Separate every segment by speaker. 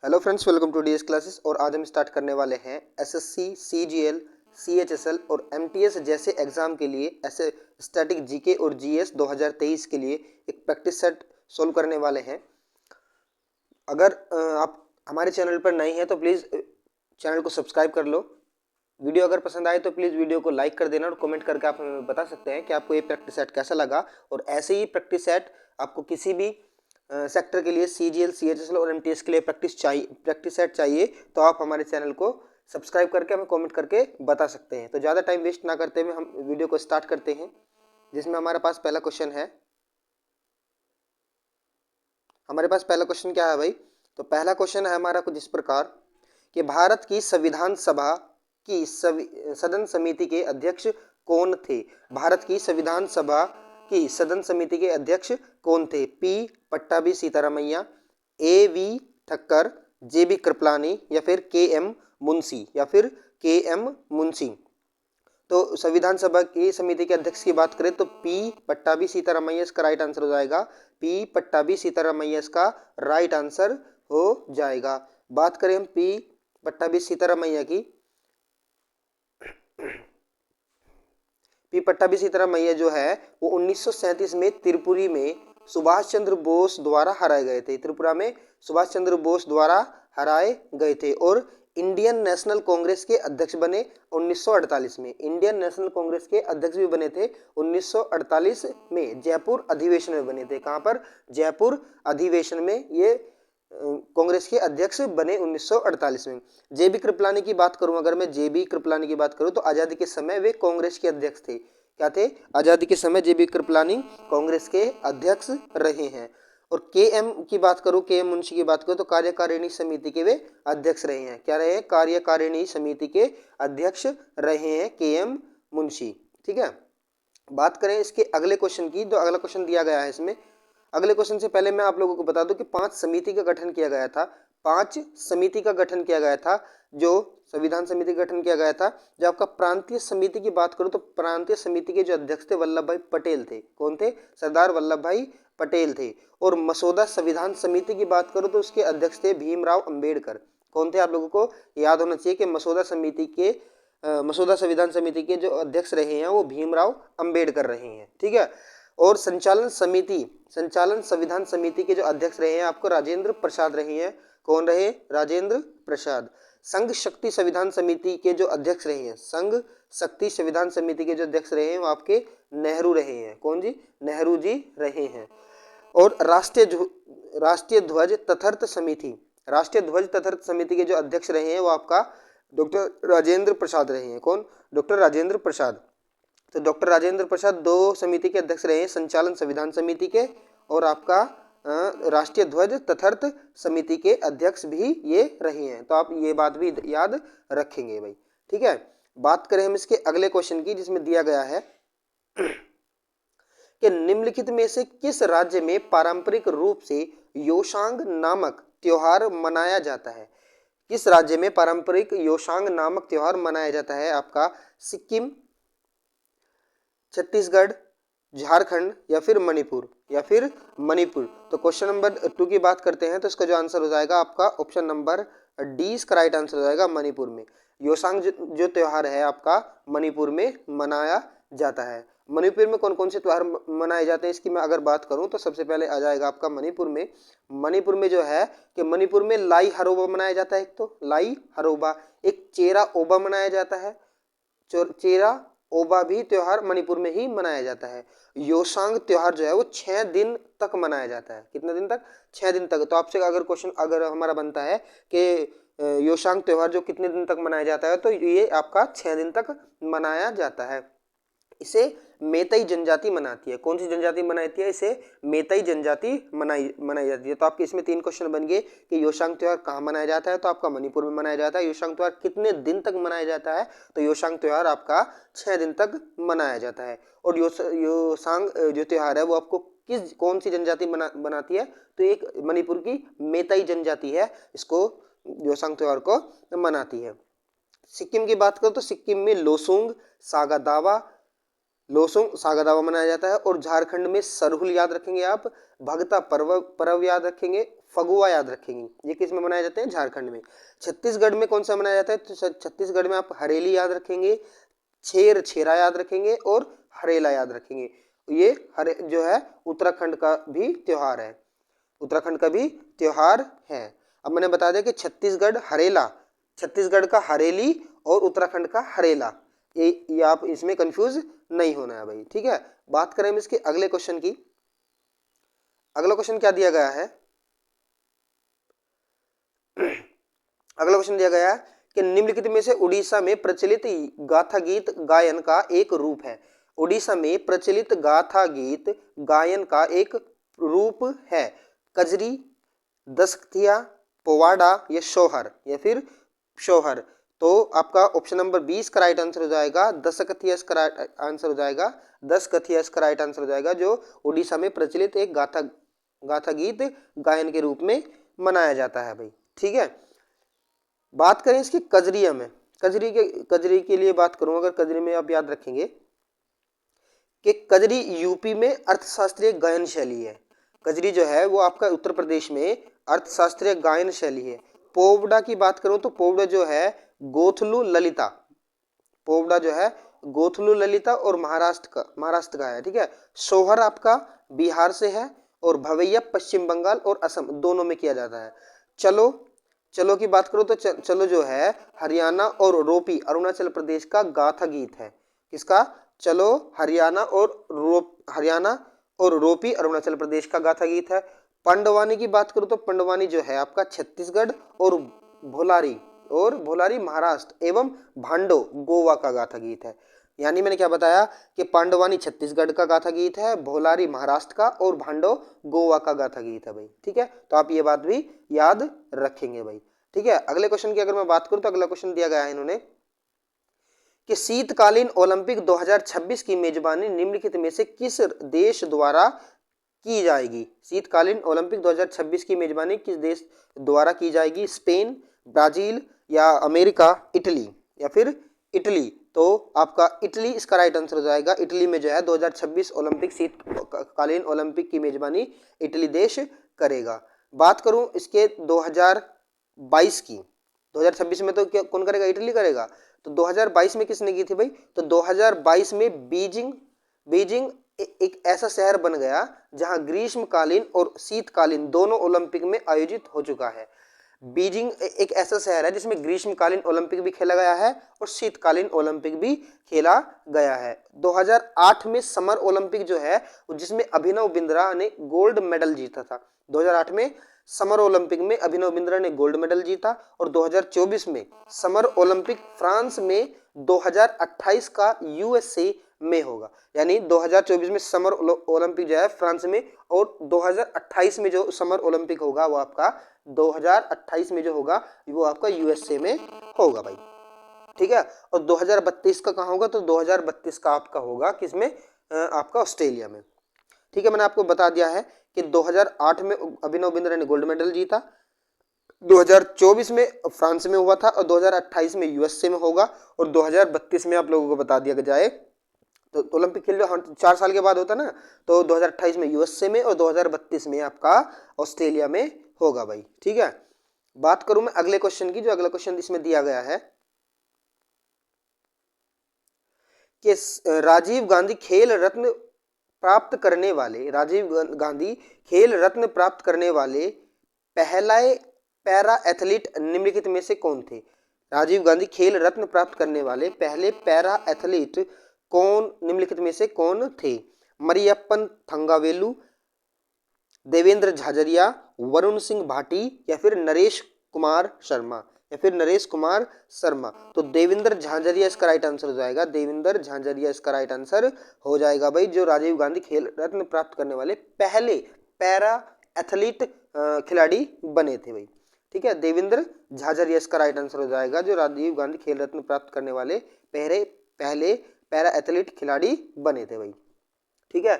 Speaker 1: Hello friends, welcome to DS classes. और आज हम स्टार्ट करने वाले हैं एसएससी, सीजीएल, सीएचएसएल और एमटीएस जैसे एग्जाम के लिए ऐसे स्टैटिक जीके और जीएस 2023 के लिए एक प्रैक्टिस सेट सोल्व करने वाले हैं। अगर आप हमारे चैनल पर नए हैं तो प्लीज़ चैनल को सब्सक्राइब कर लो। वीडियो अगर पसंद आए तो प्लीज़ वीडियो को लाइक कर देना और कमेंट करके आप हमें बता सकते हैं कि आपको ये प्रैक्टिस सेट कैसा लगा। और ऐसे ही प्रैक्टिस सेट आपको किसी भी सेक्टर के लिए, सीजीएल, सीएचएसएल और एमटीएस के लिए प्रैक्टिस सेट चाहिए तो आप हमारे चैनल को सब्सक्राइब करके हमें कमेंट करके बता सकते हैं। तो ज़्यादा टाइम वेस्ट ना करते हुए हम वीडियो को स्टार्ट करते हैं, जिसमें हमारे पास पहला क्वेश्चन है। हमारे पास पहला क्वेश्चन क्या है भाई? तो पहला क्वेश्चन है हमारा कुछ इस प्रकार कि भारत की संविधान सभा की सदन समिति के अध्यक्ष कौन थे? भारत की संविधान सभा की सदन समिति के अध्यक्ष कौन थे? P Pattabhi Sitaramayya, A V Thakkar, J B Kripalani या फिर के एम मुंशी या फिर के एम मुंशी। तो संविधान सभा की समिति के अध्यक्ष की बात करें तो पी पट्टाभी सीतारामैया इसका राइट आंसर हो जाएगा। पी पट्टाभी सीतारामैया इसका राइट आंसर हो जाएगा। बात करें हम पी पट्टाभी सीतारामैया की, पी पट्टाभी सीतारामैया जो है वो 1937 में त्रिपुरी में सुभाष चंद्र बोस द्वारा हराए गए थे। त्रिपुरा में सुभाष चंद्र बोस द्वारा हराए गए थे और इंडियन नेशनल कांग्रेस के अध्यक्ष बने 1948 में। इंडियन नेशनल कांग्रेस के अध्यक्ष भी बने थे 1948 में। जयपुर अधिवेशन में बने थे। कहां पर? जयपुर अधिवेशन में ये कांग्रेस के अध्यक्ष बने 1948 में। जे बी कृपलानी की बात करूं, अगर मैं जे बी कृपलानी की बात करूं तो आजादी के समय वे कांग्रेस के अध्यक्ष थे। क्या थे? आजादी के समय जे बी कृपलानी कांग्रेस के अध्यक्ष रहे हैं। और के एम की बात करूं, के एम मुंशी की बात करूं तो कार्यकारिणी समिति के वे अध्यक्ष रहे हैं। क्या रहे हैं? कार्यकारिणी समिति के अध्यक्ष रहे हैं के एम मुंशी। ठीक है। बात करें इसके अगले क्वेश्चन की, तो अगला क्वेश्चन दिया गया है इसमें। अगले क्वेश्चन से पहले मैं आप लोगों को बता दूं कि 5 समिति का गठन किया गया था। 5 समिति का गठन किया गया था, जो संविधान समिति का गठन किया गया था। जब आपका प्रांतीय समिति की बात करूं तो प्रांतीय समिति के जो अध्यक्ष थे वल्लभ भाई पटेल थे। कौन थे? सरदार वल्लभ भाई पटेल थे। और मसौदा संविधान समिति की बात करूं तो उसके अध्यक्ष थे भीमराव अंबेडकर। कौन थे? आप लोगों को याद होना चाहिए कि मसौदा संविधान समिति के जो अध्यक्ष रहे हैं वो भीमराव अंबेडकर रहे हैं। ठीक है। और संचालन संविधान समिति के जो अध्यक्ष रहे हैं आपको राजेंद्र प्रसाद रहे हैं। कौन रहे? राजेंद्र प्रसाद। संघ शक्ति संविधान समिति के जो अध्यक्ष रहे हैं, संघ शक्ति संविधान समिति के जो अध्यक्ष रहे हैं वो आपके नेहरू रहे हैं। कौन जी? नेहरू जी रहे हैं। और राष्ट्रीय ध्वज तथर्थ समिति के जो अध्यक्ष रहे हैं वो आपका डॉक्टर राजेंद्र प्रसाद रहे हैं। कौन? डॉक्टर राजेंद्र प्रसाद। तो डॉक्टर राजेंद्र प्रसाद 2 समिति के अध्यक्ष रहे हैं, संचालन संविधान समिति के और आपका राष्ट्रीय ध्वज तथर्थ समिति के अध्यक्ष भी ये रहे हैं। तो आप ये बात भी याद रखेंगे भाई। ठीक है। बात करें हम इसके अगले क्वेश्चन की, जिसमें दिया गया है कि निम्नलिखित में से किस राज्य में पारंपरिक रूप से योशांग नामक त्योहार मनाया जाता है? किस राज्य में पारंपरिक योशांग नामक त्योहार मनाया जाता है? आपका सिक्किम, छत्तीसगढ़, झारखंड या फिर मणिपुर। तो क्वेश्चन नंबर 2 की बात करते हैं तो इसका जो आंसर हो जाएगा आपका ऑप्शन नंबर डी इसका राइट आंसर हो जाएगा, मणिपुर में। योशांग जो त्योहार है आपका मणिपुर में मनाया जाता है। मणिपुर में कौन कौन से त्योहार मनाए जाते हैं इसकी मैं अगर बात करूं तो सबसे पहले आ जाएगा आपका मणिपुर में जो है कि मणिपुर में लाई हरोबा मनाया जाता है। एक तो लाई हरोबा, एक चेरा ओबा मनाया जाता है। चेरा ओबा भी त्योहार मणिपुर में ही मनाया जाता है। योशांग त्योहार जो है वो 6 दिन तक मनाया जाता है। कितने दिन तक? 6 दिन तक। तो आपसे अगर क्वेश्चन अगर हमारा बनता है कि योशांग त्योहार जो कितने दिन तक मनाया जाता है तो ये आपका 6 दिन तक मनाया जाता है। इसे मेतई जनजाति मनाती है। कौन सी जनजाति मनाती है? इसे मेतई जनजाति मनाई जाती है। तो आपके इसमें 3 क्वेश्चन बन गए कि योशांग त्योहार कहाँ मनाया जाता है, तो आपका मणिपुर में मनाया जाता है। योशांग त्योहार कितने दिन तक मनाया जाता है? तो योशांग त्योहार आपका 6 दिन तक मनाया जाता है। और योशांग जो त्योहार है वो आपको कौन सी जनजाति बनाती है? तो एक मणिपुर की मेतई जनजाति है इसको योशांग त्योहार को मनाती है। सिक्किम की बात करो तो सिक्किम में लोसूंग, सागा दावा, लोसुंग सागादावा मनाया जाता है। और झारखंड में सरहुल याद रखेंगे आप, भगता पर्व याद रखेंगे, फगुआ याद रखेंगे। ये किस में मनाए जाते हैं? झारखंड में। छत्तीसगढ़ में कौन सा मनाया जाता है? तो छत्तीसगढ़ में आप हरेली याद रखेंगे, छेरा याद रखेंगे और हरेला याद रखेंगे। ये हरे जो है उत्तराखंड का भी त्योहार है, उत्तराखंड का भी त्योहार है। अब मैंने बता दिया कि छत्तीसगढ़ हरेला, छत्तीसगढ़ का हरेली और उत्तराखंड का हरेला, ये आप इसमें कंफ्यूज नहीं होना है भाई, ठीक है। बात करें हम इसके अगले क्वेश्चन की। अगला क्वेश्चन क्या दिया गया है? अगला क्वेश्चन दिया गया है कि निम्नलिखित में से उड़ीसा में प्रचलित गाथा गीत गायन का एक रूप है। उड़ीसा में प्रचलित गाथा गीत गायन का एक रूप है। कजरी, दशकथिया, पोवाड़ा या शोहर, या फिर शोहर। तो आपका ऑप्शन नंबर 20 का राइट आंसर हो जाएगा दशकथिया इसका राइट आंसर हो जाएगा, दशकथिया इसका राइट आंसर हो जाएगा, जो उड़ीसा में प्रचलित एक गाथा गीत गायन के रूप में मनाया जाता है भाई, ठीक है। बात करें इसकी कजरिया में, कजरी के लिए बात करूं अगर, कजरी में आप याद रखेंगे कि कजरी यूपी में अर्थशास्त्रीय गायन शैली है। कजरी जो है वो आपका उत्तर प्रदेश में अर्थशास्त्रीय गायन शैली है। पोवड़ा की बात करूं तो पोवड़ा जो है गोथलू ललिता, पोवड़ा जो है गोथलू ललिता और महाराष्ट्र का है, ठीक है। सोहर आपका बिहार से है और भवैया पश्चिम बंगाल और असम दोनों में किया जाता है। चलो की बात करो तो चलो जो है हरियाणा और रोपी अरुणाचल प्रदेश का गाथा गीत है। किसका? चलो हरियाणा और रोपी अरुणाचल प्रदेश का गाथा गीत है। पंडवानी की बात करूं तो पंडवानी जो है आपका छत्तीसगढ़ और भोलारी महाराष्ट्र एवं भांडो गोवा का गाथा गीत है। यानी मैंने क्या बताया कि पांडवानी छत्तीसगढ़ का गाथा गीत है, भोलारी महाराष्ट्र का और भांडो गोवा का गाथा गीत है भाई, ठीक है। तो आप ये बात भी याद रखेंगे भाई, ठीक है। अगले क्वेश्चन की अगर मैं बात करूं तो अगला क्वेश्चन दिया गया है इन्होंने कि शीतकालीन ओलंपिक 2026 की मेजबानी निम्नलिखित में से किस देश द्वारा की जाएगी? शीतकालीन ओलंपिक 2026 की मेजबानी किस देश द्वारा की जाएगी? स्पेन, ब्राजील या अमेरिका, इटली या फिर इटली। तो आपका इटली इसका राइट आंसर हो जाएगा। इटली में जो है 2026 ओलंपिक शीतकालीन ओलंपिक की मेजबानी इटली देश करेगा। बात करूं इसके 2022 की, 2026 में तो क्या कौन करेगा? इटली करेगा। तो 2022 में किसने की थी भाई? तो 2022 में बीजिंग एक ऐसा शहर बन गया जहां ग्रीष्मकालीन और शीतकालीन दोनों ओलंपिक में आयोजित हो चुका है। बीजिंग एक ऐसा शहर है जिसमें ग्रीष्मकालीन ओलंपिक भी खेला गया है और शीतकालीन ओलंपिक भी खेला गया है। 2008 में समर ओलंपिक जो है जिसमें अभिनव बिंद्रा ने गोल्ड मेडल जीता था। 2008 में समर ओलंपिक में अभिनव बिंद्रा ने गोल्ड मेडल जीता। और 2024 में समर ओलंपिक फ्रांस में 2028 का यूएसए में होगा। यानी 2024 में समर ओलंपिक जो है फ्रांस में और 2028 में जो समर ओलंपिक होगा वो आपका 2028 में जो होगा वो आपका यूएसए में होगा भाई, ठीक है। और 2032 का कहाँ होगा? तो 2032 का आपका होगा किसमें? आपका ऑस्ट्रेलिया में, ठीक है। मैंने आपको बता दिया है कि 2008 में अभिनव बिंद्रा ने गोल्ड मेडल जीता, 2024 में फ्रांस में हुआ था और 2028 में यूएसए में होगा और 2032 में आप लोगों को बता दिया जाए तो ओलंपिक खेल जो 4 साल के बाद होता है ना, तो 2028 में यूएसए में और 2032 में आपका ऑस्ट्रेलिया में होगा भाई, ठीक है। बात करूं मैं अगले क्वेश्चन की, जो अगला क्वेश्चन इसमें दिया गया है कि राजीव गांधी खेल रत्न प्राप्त करने वाले पहले पैरा एथलीट निम्नलिखित में से कौन थे? राजीव गांधी खेल रत्न प्राप्त करने वाले पहले पैरा एथलीट निम्नलिखित में से कौन थे? मरियप्पन थंगावेलु, देवेंद्र झाझरिया, वरुण सिंह भाटी या फिर नरेश कुमार शर्मा। तो देवेंद्र झाझरिया इसका राइट आंसर हो जाएगा। देवेंद्र झाझरिया इसका राइट आंसर हो जाएगा भाई, जो राजीव गांधी खेल रत्न प्राप्त करने वाले पहले पैरा एथलीट खिलाड़ी बने थे भाई, ठीक है। देवेंद्र झाझरिया इसका राइट आंसर हो जाएगा, जो राजीव गांधी खेल रत्न प्राप्त करने वाले पहले पैरा एथलीट खिलाड़ी बने थे भाई, ठीक है।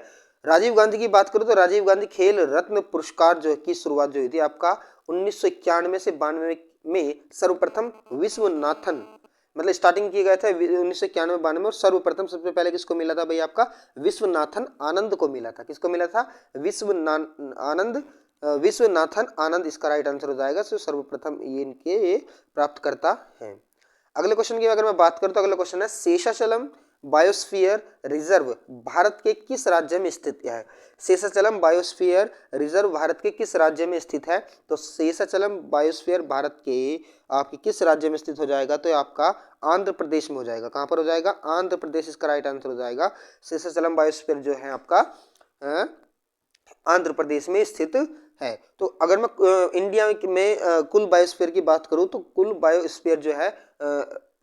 Speaker 1: राजीव गांधी की बात करूं तो राजीव गांधी खेल रत्न पुरस्कार जो की शुरुआत जो हुई थी आपका 1991 से 92 में सर्वप्रथम विश्वनाथन मतलब स्टार्टिंग किए गए थे 1991-92 में, और सर्वप्रथम सबसे पहले किसको मिला था भाई, आपका विश्वनाथन आनंद को मिला था। किसको मिला था, विश्वनाथन आनंद इसका राइट आंसर हो जाएगा। तो सर्वप्रथम ये इनके प्राप्त करता है। अगले क्वेश्चन की अगर मैं बात करूं तो अगला क्वेश्चन है शेषाचलम बायोस्फीयर रिजर्व भारत के किस राज्य में स्थित है। शेषाचलम बायोस्फीयर रिजर्व भारत के किस राज्य में स्थित है। तो शेषाचलम बायोस्फीयर भारत के आपके किस राज्य में स्थित हो जाएगा, तो आपका आंध्र प्रदेश में हो जाएगा। कहां पर हो जाएगा, आंध्र प्रदेश इसका राइट आंसर हो जाएगा। शेषाचलम बायोस्फीयर जो है आपका आंध्र प्रदेश में स्थित है। तो अगर मैं इंडिया में कुल बायोस्फीयर की बात करूं तो कुल बायोस्फीयर जो है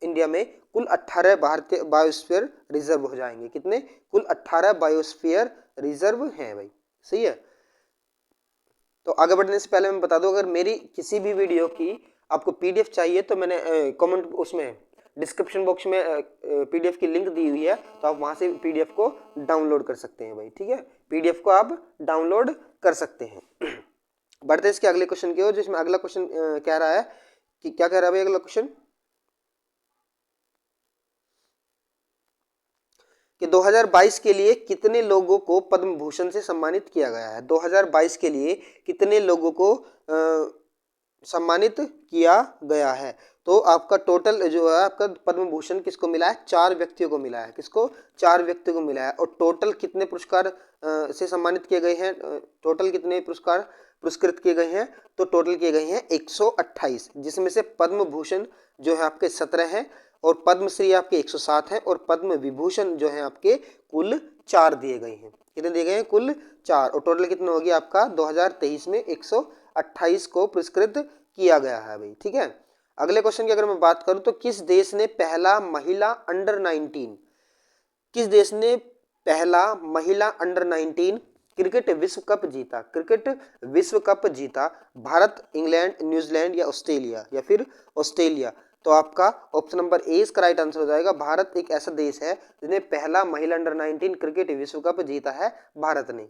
Speaker 1: इंडिया में कुल 18 भारतीय बायोस्फीयर रिजर्व हो जाएंगे। कितने, कुल 18 बायोस्फीयर रिजर्व हैं भाई, सही है। तो आगे बढ़ने से पहले मैं बता दूं, अगर मेरी किसी भी वीडियो की आपको पीडीएफ चाहिए तो मैंने कमेंट उसमें डिस्क्रिप्शन बॉक्स में पीडीएफ की लिंक दी हुई है, तो आप वहां से पीडीएफ को डाउनलोड कर सकते हैं भाई, ठीक है। पीडीएफ को आप डाउनलोड कर सकते हैं। बढ़ते इसके अगले क्वेश्चन की ओर, जिसमें अगला क्वेश्चन कह रहा है कि क्या कह रहा है भाई अगला क्वेश्चन, कि 2022 के लिए कितने लोगों को पद्म भूषण से सम्मानित किया गया है। 2022 के लिए कितने लोगों को सम्मानित किया गया है। तो आपका टोटल जो है आपका पद्म भूषण किसको मिला है, 4 व्यक्तियों को मिला है। किसको, 4 व्यक्तियों को मिला है। और टोटल कितने पुरस्कार से सम्मानित किए गए हैं, टोटल कितने पुरस्कार पुरस्कृत किए गए हैं, तो टोटल किए गए हैं 128, जिसमें से पद्म भूषण जो है आपके 17 हैं, और पद्मश्री आपके 107 हैं, और पद्म विभूषण जो है आपके कुल 4 दिए गए हैं। कितने दिए गए हैं, कुल 4। और टोटल कितना हो गया आपका 2023 में 128 को पुरस्कृत किया गया है भाई, ठीक है। अगले क्वेश्चन की अगर मैं बात करूं तो किस देश ने पहला महिला अंडर 19 किस देश ने पहला महिला अंडर 19 क्रिकेट विश्व कप जीता। क्रिकेट विश्व कप जीता, भारत, इंग्लैंड, न्यूजीलैंड या ऑस्ट्रेलिया, या फिर ऑस्ट्रेलिया। तो आपका ऑप्शन नंबर ए इसका राइट आंसर हो जाएगा। भारत एक ऐसा देश है जिसने पहला महिला अंडर 19 क्रिकेट विश्व कप जीता है, भारत ने,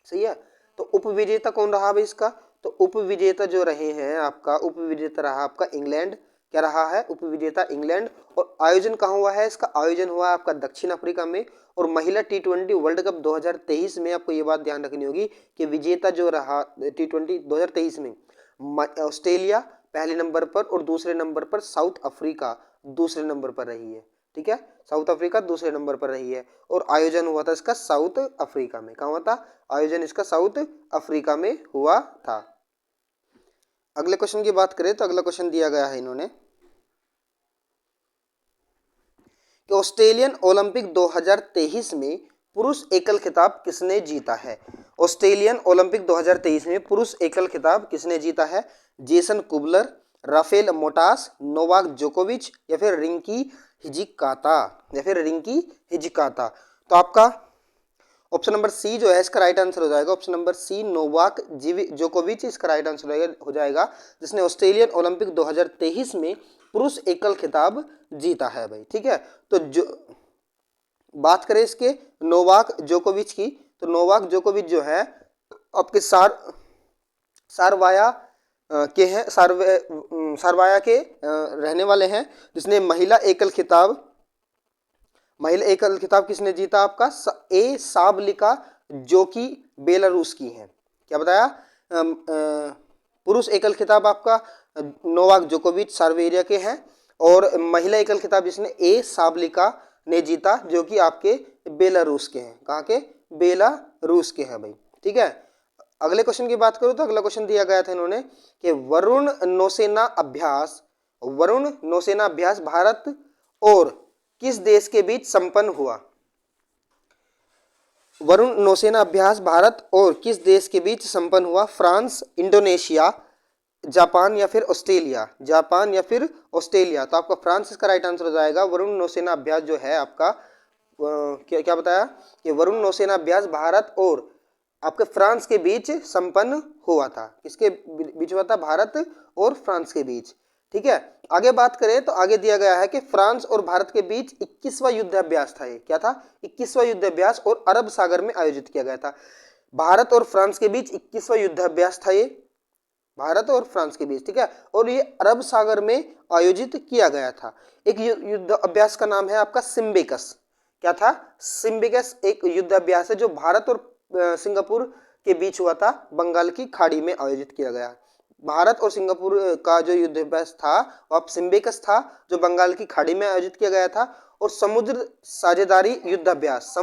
Speaker 1: सही है। तो उपविजेता कौन रहा भाई इसका, तो उपविजेता जो रहे हैं आपका, उपविजेता रहा आपका इंग्लैंड। क्या रहा है, उपविजेता इंग्लैंड। और आयोजन कहाँ हुआ है इसका, आयोजन हुआ आपका दक्षिण अफ्रीका में। और महिला T20 वर्ल्ड कप 2023 में आपको ये बात ध्यान रखनी होगी कि विजेता जो रहा T20 2023 में ऑस्ट्रेलिया पहले नंबर पर, और दूसरे नंबर पर साउथ अफ्रीका दूसरे नंबर पर रही है, ठीक है। साउथ अफ्रीका दूसरे नंबर पर रही है। और आयोजन हुआ था इसका साउथ अफ्रीका में। कहाँ हुआ था, आयोजन इसका साउथ अफ्रीका में हुआ था। अगले क्वेश्चन की बात करें तो अगला क्वेश्चन दिया गया है इन्होंने कि ऑस्ट्रेलियन ओलंपिक 2023 में पुरुष एकल खिताब किसने जीता है। ऑस्ट्रेलियन ओलंपिक 2023 में पुरुष एकल खिताब किसने जीता है। जेसन कुबलर, राफेल मोटास, नोवाक जोकोविच, या फिर रिंकी हिजिकाता। तो आपका ऑप्शन नंबर सी जो है इसका राइट आंसर हो जाएगा। ऑप्शन नंबर सी नोवाक जोकोविच इसका राइट आंसर हो जाएगा, जिसने ऑस्ट्रेलियन ओलंपिक 2023 में पुरुष एकल खिताब जीता है भाई, ठीक है। तो जो बात करें इसके नोवाक जोकोविच की, तो नोवाक जोकोविच जो है आपके सारवाया के हैं, सारवाया के रहने वाले हैं, जिसने महिला एकल खिताब किसने जीता आपका, ए साबलिका, जो कि बेलारूस की है। क्या बताया, पुरुष एकल खिताब आपका नोवाक जोकोविच सर्बिया के हैं, और महिला एकल खिताब जिसने ए साबलिका ने जीता, जो कि आपके बेलारूस के हैं। कहाँ के, बेलारूस के हैं भाई, ठीक है। अगले क्वेश्चन की बात करूं तो अगला क्वेश्चन दिया गया था इन्होंने कि वरुण नौसेना अभ्यास भारत और किस देश के बीच संपन्न हुआ। वरुण नौसेना अभ्यास भारत और किस देश के बीच संपन्न हुआ। फ्रांस, इंडोनेशिया, जापान या फिर ऑस्ट्रेलिया। तो आपका फ्रांस इसका राइट आंसर हो जाएगा। वरुण नौसेना अभ्यास जो है आपका क्या बताया कि वरुण नौसेना अभ्यास भारत और आपके फ्रांस के बीच संपन्न हुआ था। किसके बीच हुआ था, भारत और फ्रांस के बीच, ठीक है। आगे बात करें तो आगे दिया गया है कि फ्रांस और भारत के बीच 21वां युद्ध अभ्यास था। ये क्या था, 21वां युद्ध अभ्यास, और अरब सागर में आयोजित किया गया था। भारत और फ्रांस के बीच 21वां युद्ध अभ्यास था ये, भारत और फ्रांस के बीच, ठीक है। और ये अरब सागर में आयोजित किया गया था। एक युद्ध अभ्यास का नाम है आपका सिम्बेकस। क्या था? सिम्बेकस एक युद्ध अभ्यास है जो भारत और सिंगापुर के बीच हुआ था, बंगाल की खाड़ी में आयोजित किया गया। भारत और सिंगापुर का जो युद्ध अभ्यास था वो अब सिम्बेकस था, जो बंगाल की खाड़ी में आयोजित किया गया था। और समुद्र साझेदारी युद्ध अभ्यास,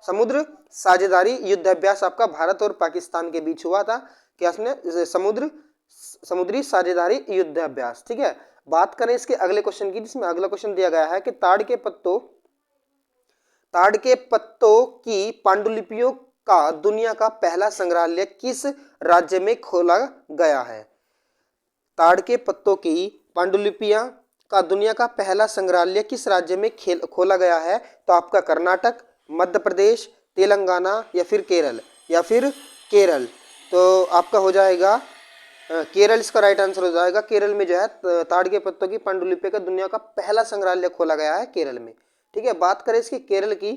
Speaker 1: समुद्र साझेदारी युद्ध अभ्यास आपका भारत और पाकिस्तान के बीच हुआ था। क्या इसने समुद्री साझेदारी युद्ध अभ्यास, ठीक है। बात करें इसके अगले क्वेश्चन की, जिसमें अगला क्वेश्चन दिया गया है कि ताड़ के पत्तों की पांडुलिपियों का दुनिया का पहला संग्रहालय किस राज्य में खोला गया है? ताड़ के पत्तों की पांडुलिपियां का दुनिया का पहला संग्रहालय किस राज्य में खोला गया है? तो आपका कर्नाटक, मध्य प्रदेश, तेलंगाना या फिर केरल। तो आपका हो जाएगा केरल, इसका राइट आंसर हो जाएगा। केरल में जो है ताड़ के पत्तों की पांडुलिपि का दुनिया का पहला संग्रहालय खोला गया है केरल में, ठीक है। बात करें इसकी केरल की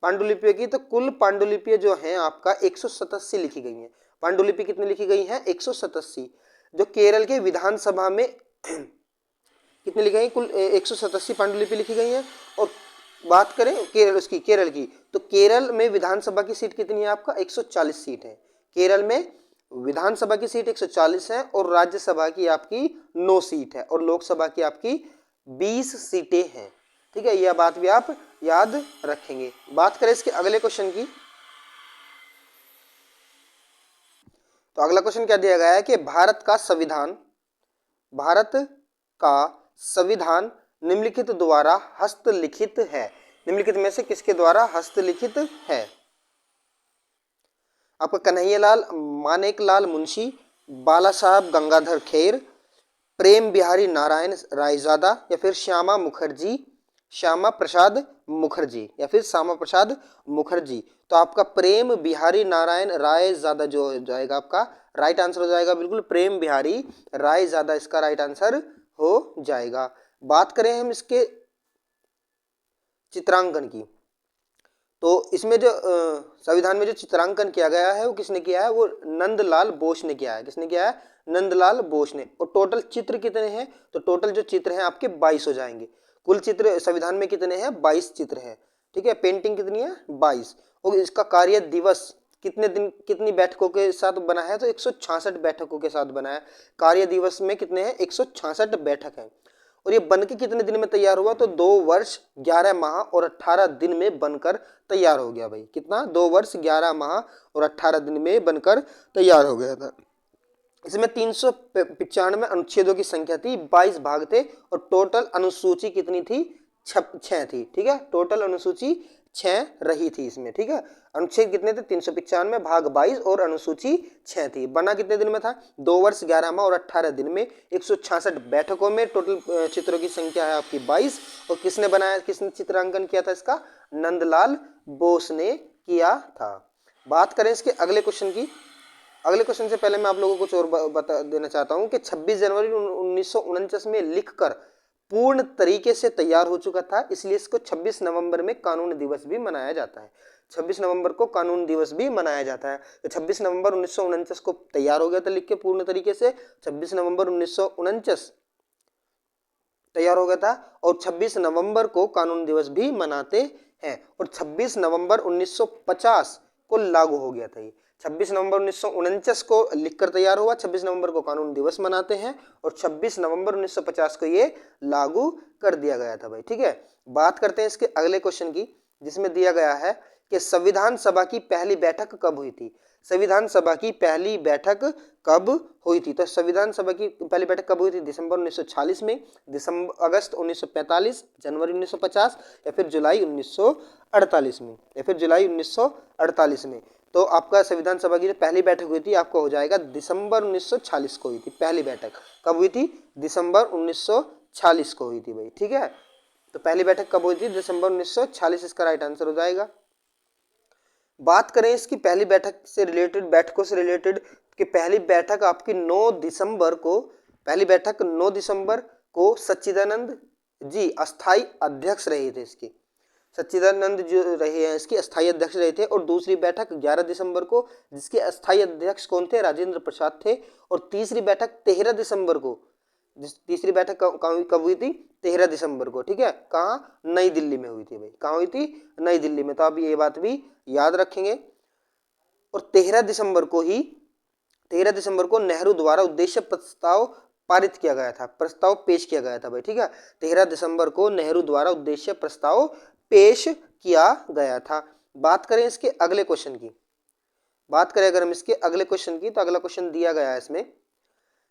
Speaker 1: पांडुलिपियों की, तो कुल पांडुलिपियां जो हैं आपका 187 लिखी गई हैं। पांडुलिपि कितनी लिखी गई हैं? 187। जो केरल के विधानसभा में कितनी लिखी गई? कुल 187 पांडुलिपि लिखी गई हैं। और बात करें केरल की, तो केरल में विधानसभा की सीट कितनी है आपका? 140 सीट है। केरल में विधानसभा की सीट 140 है और राज्यसभा की आपकी 9 सीट है और लोकसभा की आपकी 20 सीटें हैं, ठीक है। यह बात भी आप याद रखेंगे। बात करें इसके अगले क्वेश्चन की, तो अगला क्वेश्चन क्या दिया गया है कि भारत का संविधान निम्नलिखित द्वारा हस्तलिखित है। निम्नलिखित में से किसके द्वारा हस्तलिखित है? आपका कन्हैयालाल मानेकलाल मुंशी, बाला साहब गंगाधर खेर, प्रेम बिहारी नारायण रायजादा या फिर श्यामा प्रसाद मुखर्जी। तो आपका प्रेम बिहारी नारायण रायजादा जो हो जाएगा आपका राइट आंसर हो जाएगा, बिल्कुल प्रेम बिहारी रायजादा इसका राइट आंसर हो जाएगा। बात करें हम इसके चित्रांकन की, तो इसमें जो संविधान में जो चित्रांकन किया गया है वो किसने किया है? वो नंदलाल बोस ने किया है। किसने किया है? नंदलाल बोस ने। और टोटल चित्र कितने हैं? तो टोटल जो चित्र हैं आपके 22 हो जाएंगे। कुल चित्र संविधान में कितने हैं? 22 चित्र हैं, ठीक है। पेंटिंग कितनी है? 22। और इसका कार्य दिवस कितने दिन कितनी बैठकों के साथ बना है? तो 166 बैठकों के साथ बना है। कार्य दिवस में कितने हैं? 166 बैठक है। और ये बनके कितने दिन में तैयार हुआ? तो 2 वर्ष 11 माह और 18 दिन में बनकर तैयार हो गया भाई। कितना? 2 वर्ष 11 माह और 18 दिन में बनकर तैयार हो गया था। इसमें 395 अनुच्छेदों की संख्या थी, 22 भाग थे और टोटल अनुसूची कितनी थी? 6 थी, ठीक है। टोटल अनुसूची 6 रही थी इसमें, ठीक है। अनुच्छेद कितने थे? 395, भाग 22 और अनुसूची 6 थी। बना कितने दिन में था? 2 वर्ष 11 माह और 18 दिन में, 166 बैठकों में। टोटल चित्रों की संख्या है आपकी 22। और किसने बनाया, किसने चित्रांकन किया था इसका? नंदलाल बोस ने किया था। बात करें इसके अगले क्वेश्चन की, अगले क्वेश्चन से पहले मैं आप लोगों को कुछ और बता देना चाहता हूं कि 26 जनवरी 1949 में लिखकर पूर्ण तरीके से तैयार हो चुका था, इसलिए इसको 26 नवंबर में कानून दिवस भी मनाया जाता है। 26 नवंबर को कानून दिवस भी मनाया जाता है। तो 26 नवंबर 1949 को तैयार हो गया था लिख के पूर्ण तरीके से। 26 नवंबर 1949 तैयार हो गया था और 26 नवंबर को कानून दिवस भी मनाते हैं। और 26 नवंबर 1950 को लागू हो गया था ये। 26 नवंबर 1949 को लिखकर तैयार हुआ, 26 नवंबर को कानून दिवस मनाते हैं और 26 नवंबर 1950 को ये लागू कर दिया गया था भाई, ठीक है। बात करते हैं इसके अगले क्वेश्चन की, जिसमें दिया गया है कि संविधान सभा की पहली बैठक कब हुई थी? संविधान सभा की पहली बैठक कब हुई थी? तो संविधान सभा की पहली बैठक कब हुई थी? दिसंबर 1946 में, अगस्त 1945, जनवरी 1950 या फिर जुलाई 1948 में, जुलाई 1948 में। तो आपका संविधान सभा की जो पहली बैठक हुई थी आपको हो जाएगा दिसंबर 1946 को हुई थी। पहली बैठक कब हुई थी? दिसंबर 1946 को हुई थी भाई, ठीक है। तो पहली बैठक कब हुई थी? दिसंबर 1946 इसका राइट आंसर हो जाएगा। बात करें इसकी पहली बैठक से रिलेटेड, बैठकों से रिलेटेड, कि पहली बैठक आपकी 9 दिसंबर को, पहली बैठक 9 दिसंबर को सच्चिदानंद जी अस्थाई अध्यक्ष रहे थे इसके। सच्चिदानंद जो रहे हैं इसके अस्थायी अध्यक्ष रहे थे। और दूसरी बैठक 11 दिसंबर को, जिसके अस्थायी अध्यक्ष कौन थे, राजेंद्र प्रसाद थे। और तीसरी बैठक 13 दिसंबर को, तीसरी बैठक कब हुई थी, 13 दिसंबर को, ठीक है। कहाँ, नई दिल्ली में हुई थी भाई, कहाँ हुई थी, नई दिल्ली में। तो आप ये बात भी याद रखेंगे। और 13 दिसंबर को ही, 13 दिसंबर को नेहरू द्वारा उद्देश्य प्रस्ताव पारित किया गया था, प्रस्ताव पेश किया गया था भाई, ठीक है। 13 दिसंबर को नेहरू द्वारा उद्देश्य प्रस्ताव पेश किया गया था। बात करें इसके अगले क्वेश्चन की, बात करें अगर हम इसके अगले क्वेश्चन की, तो अगला क्वेश्चन दिया गया है इसमें,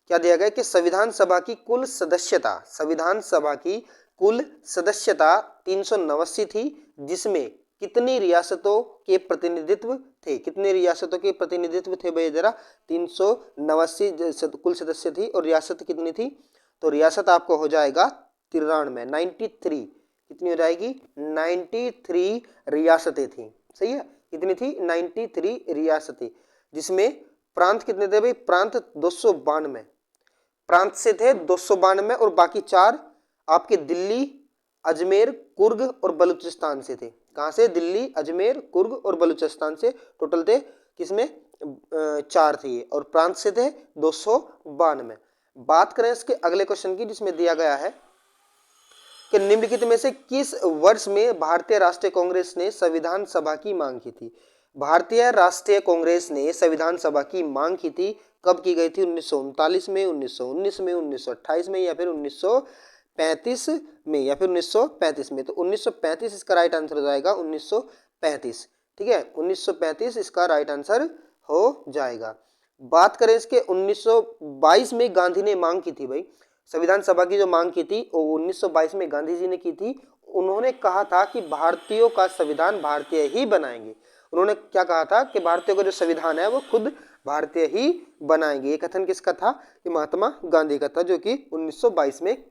Speaker 1: क्या दिया गया कि संविधान सभा की कुल सदस्यता, संविधान सभा की कुल सदस्यता 389 थी, जिसमें कितनी रियासतों के प्रतिनिधित्व थे, कितने रियासतों के प्रतिनिधित्व थे भाई जरा, 389 कुल सदस्य थी। और रियासत कितनी थी, तो रियासत आपको हो जाएगा 93, 93, कितनी हो जाएगी, 93 रियासतें थी, सही है। कितनी थी, 93 रियासतें, जिसमें प्रांत कितने थे भाई, प्रांत 292 प्रांत से थे, 292, और बाकी 4 आपके दिल्ली, अजमेर, कुर्ग और बलूचिस्तान से थे। कहां से, दिल्ली, अजमेर, कुर्ग और बलूचिस्तान से टोटल थे, किसमें 4 थे ये, और प्रांत से थे 292। बात करें इसके अगले क्वेश्चन की, जिसमें दिया गया है कि निम्नलिखित में से किस वर्ष में भारतीय राष्ट्रीय कांग्रेस ने संविधान सभा की मांग की थी। भारतीय राष्ट्रीय कांग्रेस ने संविधान सभा की मांग की थी, कब की गई थी, 1939 में, 1919 में, 1928 में, या फिर 1935 में, या फिर 1935 में। तो 1935 इसका राइट आंसर हो जाएगा, 1935, ठीक है, 1935 इसका राइट आंसर हो जाएगा। बात करें इसके 1922 में गांधी ने मांग की थी भाई, संविधान सभा की जो मांग की थी वो 1922 में गांधी जी ने की थी। उन्होंने कहा था कि भारतीयों का संविधान भारतीय ही बनाएंगे। उन्होंने क्या कहा था कि भारतीयों का जो संविधान है वो खुद भारतीय ही बनाएंगे। ये कथन किसका था, कि महात्मा गांधी का था, जो कि 1922 में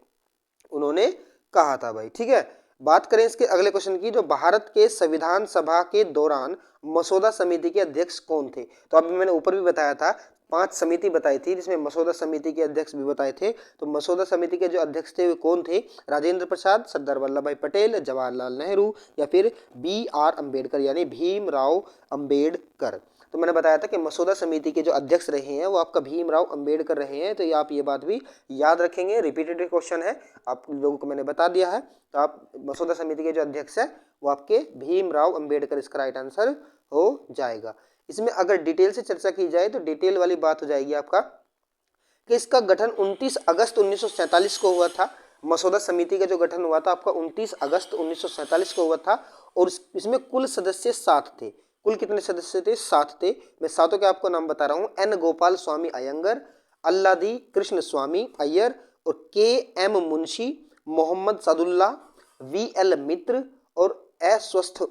Speaker 1: उन्होंने कहा था भाई, ठीक है। बात करें इसके अगले क्वेश्चन की, जो भारत के संविधान सभा के दौरान मसौदा समिति के अध्यक्ष कौन थे। तो अभी मैंने ऊपर भी बताया था, 5 समिति बताई थी, जिसमें मसौदा समिति के अध्यक्ष भी बताए थे। तो मसौदा समिति के जो अध्यक्ष थे वे कौन थे, राजेंद्र प्रसाद, सरदार वल्लभ भाई पटेल, जवाहरलाल नेहरू, या फिर BR अम्बेडकर, यानी भीमराव अम्बेडकर। तो मैंने बताया था कि मसौदा समिति के जो अध्यक्ष रहे हैं वो आपका भीमराव अम्बेडकर रहे हैं। तो आप ये बात भी याद रखेंगे, रिपीटेड क्वेश्चन है, आप लोगों को मैंने बता दिया है। तो आप मसौदा समिति के जो अध्यक्ष है वो आपके भीमराव अम्बेडकर, इसका राइट आंसर हो जाएगा। इसमें अगर डिटेल से चर्चा की जाए तो डिटेल वाली बात हो जाएगी आपका कि इसका गठन 29 अगस्त 1947 को हुआ था। मसौदा समिति का जो गठन हुआ था आपका 29 अगस्त 1947 को हुआ था। और इसमें कुल सदस्य 7 थे। कुल कितने सदस्य थे, 7 थे। मैं सातों के आपको नाम बता रहा हूँ, N गोपाल स्वामी अयंगर, अल्लादी कृष्ण स्वामी अय्यर, और KM मुंशी, मोहम्मद सादुल्ला, VL मित्र, और अस्वस्थ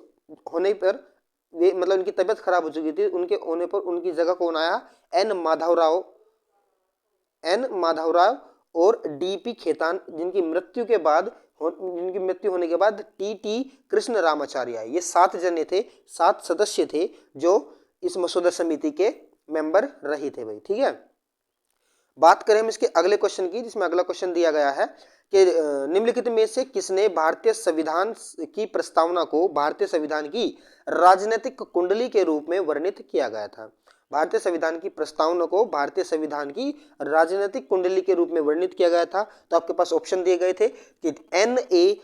Speaker 1: होने पर वे, मतलब उनकी तबीयत खराब हो चुकी थी, उनके होने पर उनकी जगह कौन आया, N माधवराव और DP खेतान, जिनकी मृत्यु होने के बाद TT कृष्ण रामाचार्य आए। ये 7 जने थे, 7 सदस्य थे जो इस मसौदा समिति के मेंबर रहे थे भाई, ठीक है। बात करें हम इसके अगले क्वेश्चन की, जिसमें अगला क्वेश्चन दिया गया है कि निम्नलिखित में से किसने भारतीय संविधान की प्रस्तावना को भारतीय संविधान की राजनीतिक कुंडली के रूप में वर्णित किया गया था। भारतीय संविधान की प्रस्तावना को भारतीय संविधान की राजनीतिक कुंडली के रूप में वर्णित किया गया था। तो आपके पास ऑप्शन दिए गए थे कि NA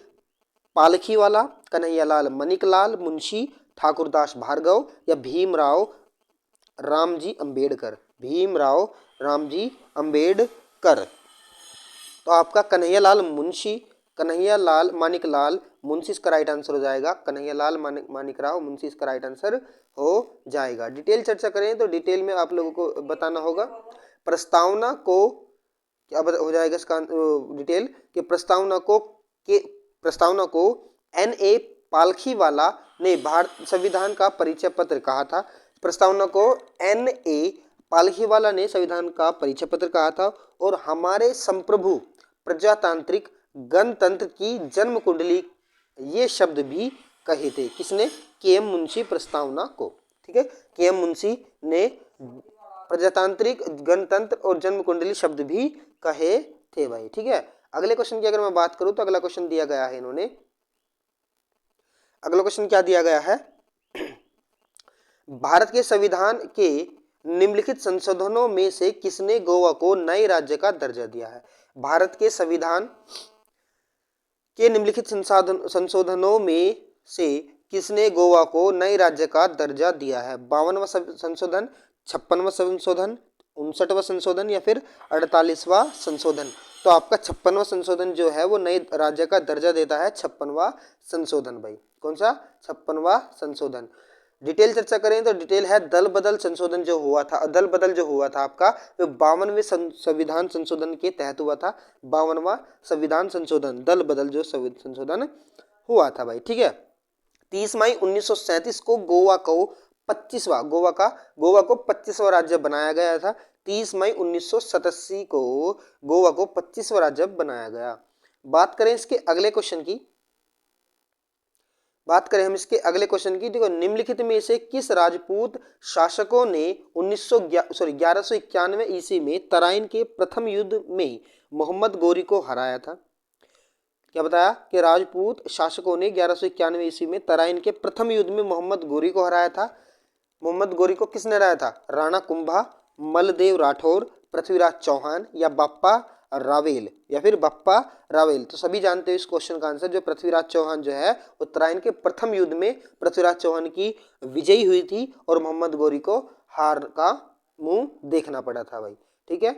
Speaker 1: पालखीवाला, कन्हैयालाल मानिकलाल मुंशी, ठाकुरदास भार्गव, या भीमराव रामजी अम्बेडकर। भीमराव रामजी अम्बेडकर। तो आपका कन्हैयालाल मानिकलाल मुंशी इसका राइट आंसर हो जाएगा। कन्हैयालाल मानिकराव मुंशी इसका राइट आंसर हो जाएगा। डिटेल चर्चा करें तो डिटेल में आप लोगों को बताना होगा। प्रस्तावना को क्या हो जाएगा इसका डिटेल कि प्रस्तावना को NA पालखीवाला ने भारत संविधान का परिचय पत्र कहा था। प्रस्तावना को NA पालखीवाला ने संविधान का परिचय पत्र कहा था। और हमारे संप्रभु प्रजातांत्रिक गणतंत्र की जन्म कुंडली, ये शब्द भी कहे थे। किसने, KM मुंशी प्रस्तावना को, ठीक है। KM मुंशी ने प्रजातांत्रिक, गणतंत्र और जन्म कुंडली शब्द भी कहे थे भाई, ठीक है। अगले क्वेश्चन की अगर मैं बात करूं तो अगला क्वेश्चन दिया गया है इन्होंने, अगला क्वेश्चन क्या दिया गया है, भारत के संविधान के निम्नलिखित संशोधनों में से किसने गोवा को नए राज्य का दर्जा दिया है। भारत के संविधान के निम्नलिखित संशोधनों में से किसने गोवा को नए राज्य का दर्जा दिया है। 52वां संशोधन, 56वां संशोधन, 59वां संशोधन या फिर 48वां संशोधन। तो आपका 56वां संशोधन जो है वो नए राज्य का दर्जा देता है। 56वां संशोधन भाई, कौन सा, 56वां संशोधन। डिटेल चर्चा करें तो डिटेल है दल बदल संशोधन जो हुआ था, दल बदल जो हुआ था आपका, वो 52वें संविधान संशोधन के तहत हुआ था। 52वां संविधान संशोधन, दल बदल जो संशोधन हुआ था भाई, ठीक है। 30 मई 1937 को गोवा को 25वां राज्य बनाया गया था। 30 मई 1987 को गोवा को 25वां राज्य बनाया गया। बात करें इसके अगले क्वेश्चन की, देखो, निम्नलिखित में से किस राजपूत शासकों ने 1191 ईस्वी में तराइन के प्रथम युद्ध में मोहम्मद गोरी को हराया था। क्या बताया कि राजपूत शासकों ने 1191 ईस्वी में तराइन के प्रथम युद्ध में मोहम्मद गोरी को हराया था। मोहम्मद गोरी को किसने हराया था, राणा कुंभा, मलदेव राठौर, पृथ्वीराज चौहान या बप्पा रावेल या फिर बप्पा रावेल। तो सभी जानते हैं इस क्वेश्चन का आंसर, जो पृथ्वीराज चौहान जो है उत्तरायण के प्रथम युद्ध में पृथ्वीराज चौहान की विजयी हुई थी और मोहम्मद गोरी को हार का मुंह देखना पड़ा था भाई, ठीक है।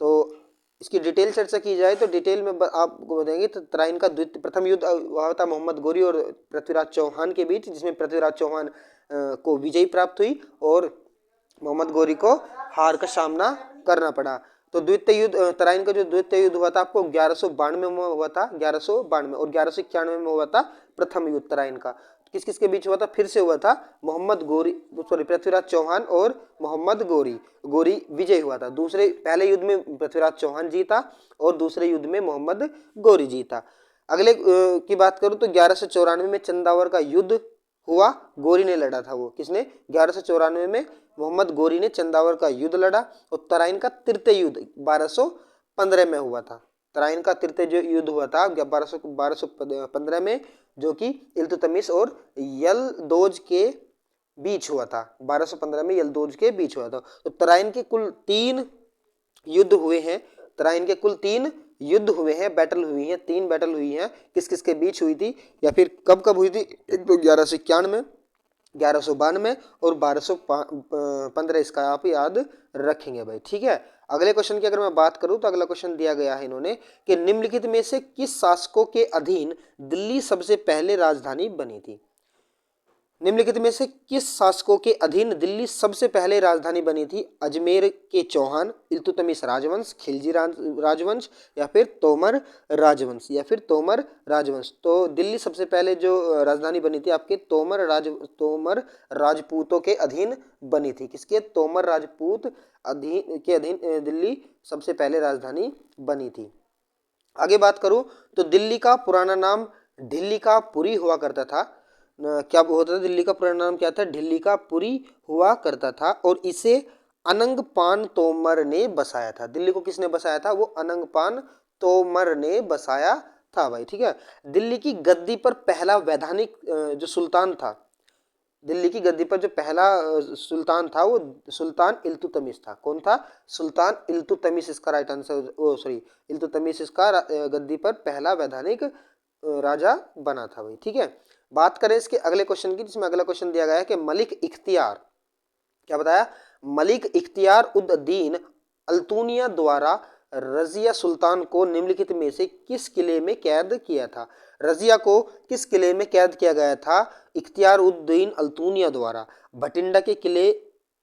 Speaker 1: तो इसकी डिटेल चर्चा की जाए तो डिटेल में आपको बताएंगे। तो तराइन का प्रथम युद्ध हुआ था मोहम्मद गोरी और पृथ्वीराज चौहान के बीच, जिसमें पृथ्वीराज चौहान को विजय प्राप्त हुई और मोहम्मद गोरी को हार का सामना करना पड़ा। तो द्वितीय युद्ध, तराइन का जो द्वितीय युद्ध हुआ था आपको 1192 में हुआ था, 1192 और 1191 में हुआ था प्रथम युद्ध तराइन का। किस किस के बीच हुआ था, फिर से हुआ था पृथ्वीराज चौहान और मोहम्मद गोरी विजय हुआ था। पहले युद्ध में पृथ्वीराज चौहान जीता और दूसरे युद्ध में मोहम्मद गोरी जीता। अगले की बात करूं तो 1194 में चंदावर का युद्ध हुआ, गोरी ने लड़ा था। वो किसने, 1194 में मोहम्मद गोरी ने चंदावर का युद्ध लड़ा। और तराइन का तृतीय युद्ध 1215 में हुआ था। तराइन का तृतीय जो युद्ध हुआ था 1215 में, जो कि इल्तुतमिश और यलदौज के बीच हुआ था। 1215 में यलदौज के बीच हुआ था। तो तराइन के कुल 3 युद्ध हुए हैं, तराइन के कुल 3 युद्ध हुए हैं, बैटल हुई हैं, 3 बैटल हुई हैं। किस किस के बीच हुई थी या फिर कब कब हुई थी, एक तो 1191, 1192 और 1215, इसका आप याद रखेंगे भाई, ठीक है। अगले क्वेश्चन की अगर मैं बात करूं तो अगला क्वेश्चन दिया गया है इन्होंने कि निम्नलिखित में से किस शासकों के अधीन दिल्ली सबसे पहले राजधानी बनी थी। निम्नलिखित में से किस शासकों के अधीन दिल्ली सबसे पहले राजधानी बनी थी। अजमेर के चौहान, इल्तुतमिश राजवंश, खिलजी राजवंश या फिर तोमर राजवंश। तो दिल्ली सबसे पहले जो राजधानी बनी थी आपके तोमर राजपूतों के अधीन बनी थी। किसके, तोमर राजपूत के अधीन दिल्ली सबसे पहले राजधानी बनी थी। आगे बात करूं तो दिल्ली का पुराना नाम ढिल्ली का पुरी हुआ करता था। क्या होता था, दिल्ली का पुराना नाम क्या था, ढिल्ली का पुरी हुआ करता था और इसे अनंगपान तोमर ने बसाया था। दिल्ली को किसने बसाया था, वो अनंगपान तोमर ने बसाया था भाई, ठीक है। दिल्ली की गद्दी पर पहला वैधानिक जो सुल्तान था, दिल्ली की गद्दी पर जो पहला सुल्तान था वो सुल्तान इल्तुतमिश था। कौन था, सुल्तान इल्तुतमिश इसका राइट आंसर, इल्तुतमिश इसका गद्दी पर पहला वैधानिक राजा बना था भाई, ठीक है। बात करें इसके अगले क्वेश्चन की, जिसमें अगला क्वेश्चन दिया गया है कि मलिक इख्तियार, क्या बताया, मलिक इख्तियार उद दीन अल्तुनिया द्वारा रजिया सुल्तान को निम्नलिखित में से किस किले में कैद किया था। रजिया को किस किले में कैद किया गया था इख्तियार उद दीन अल्तुनिया द्वारा। भटिंडा के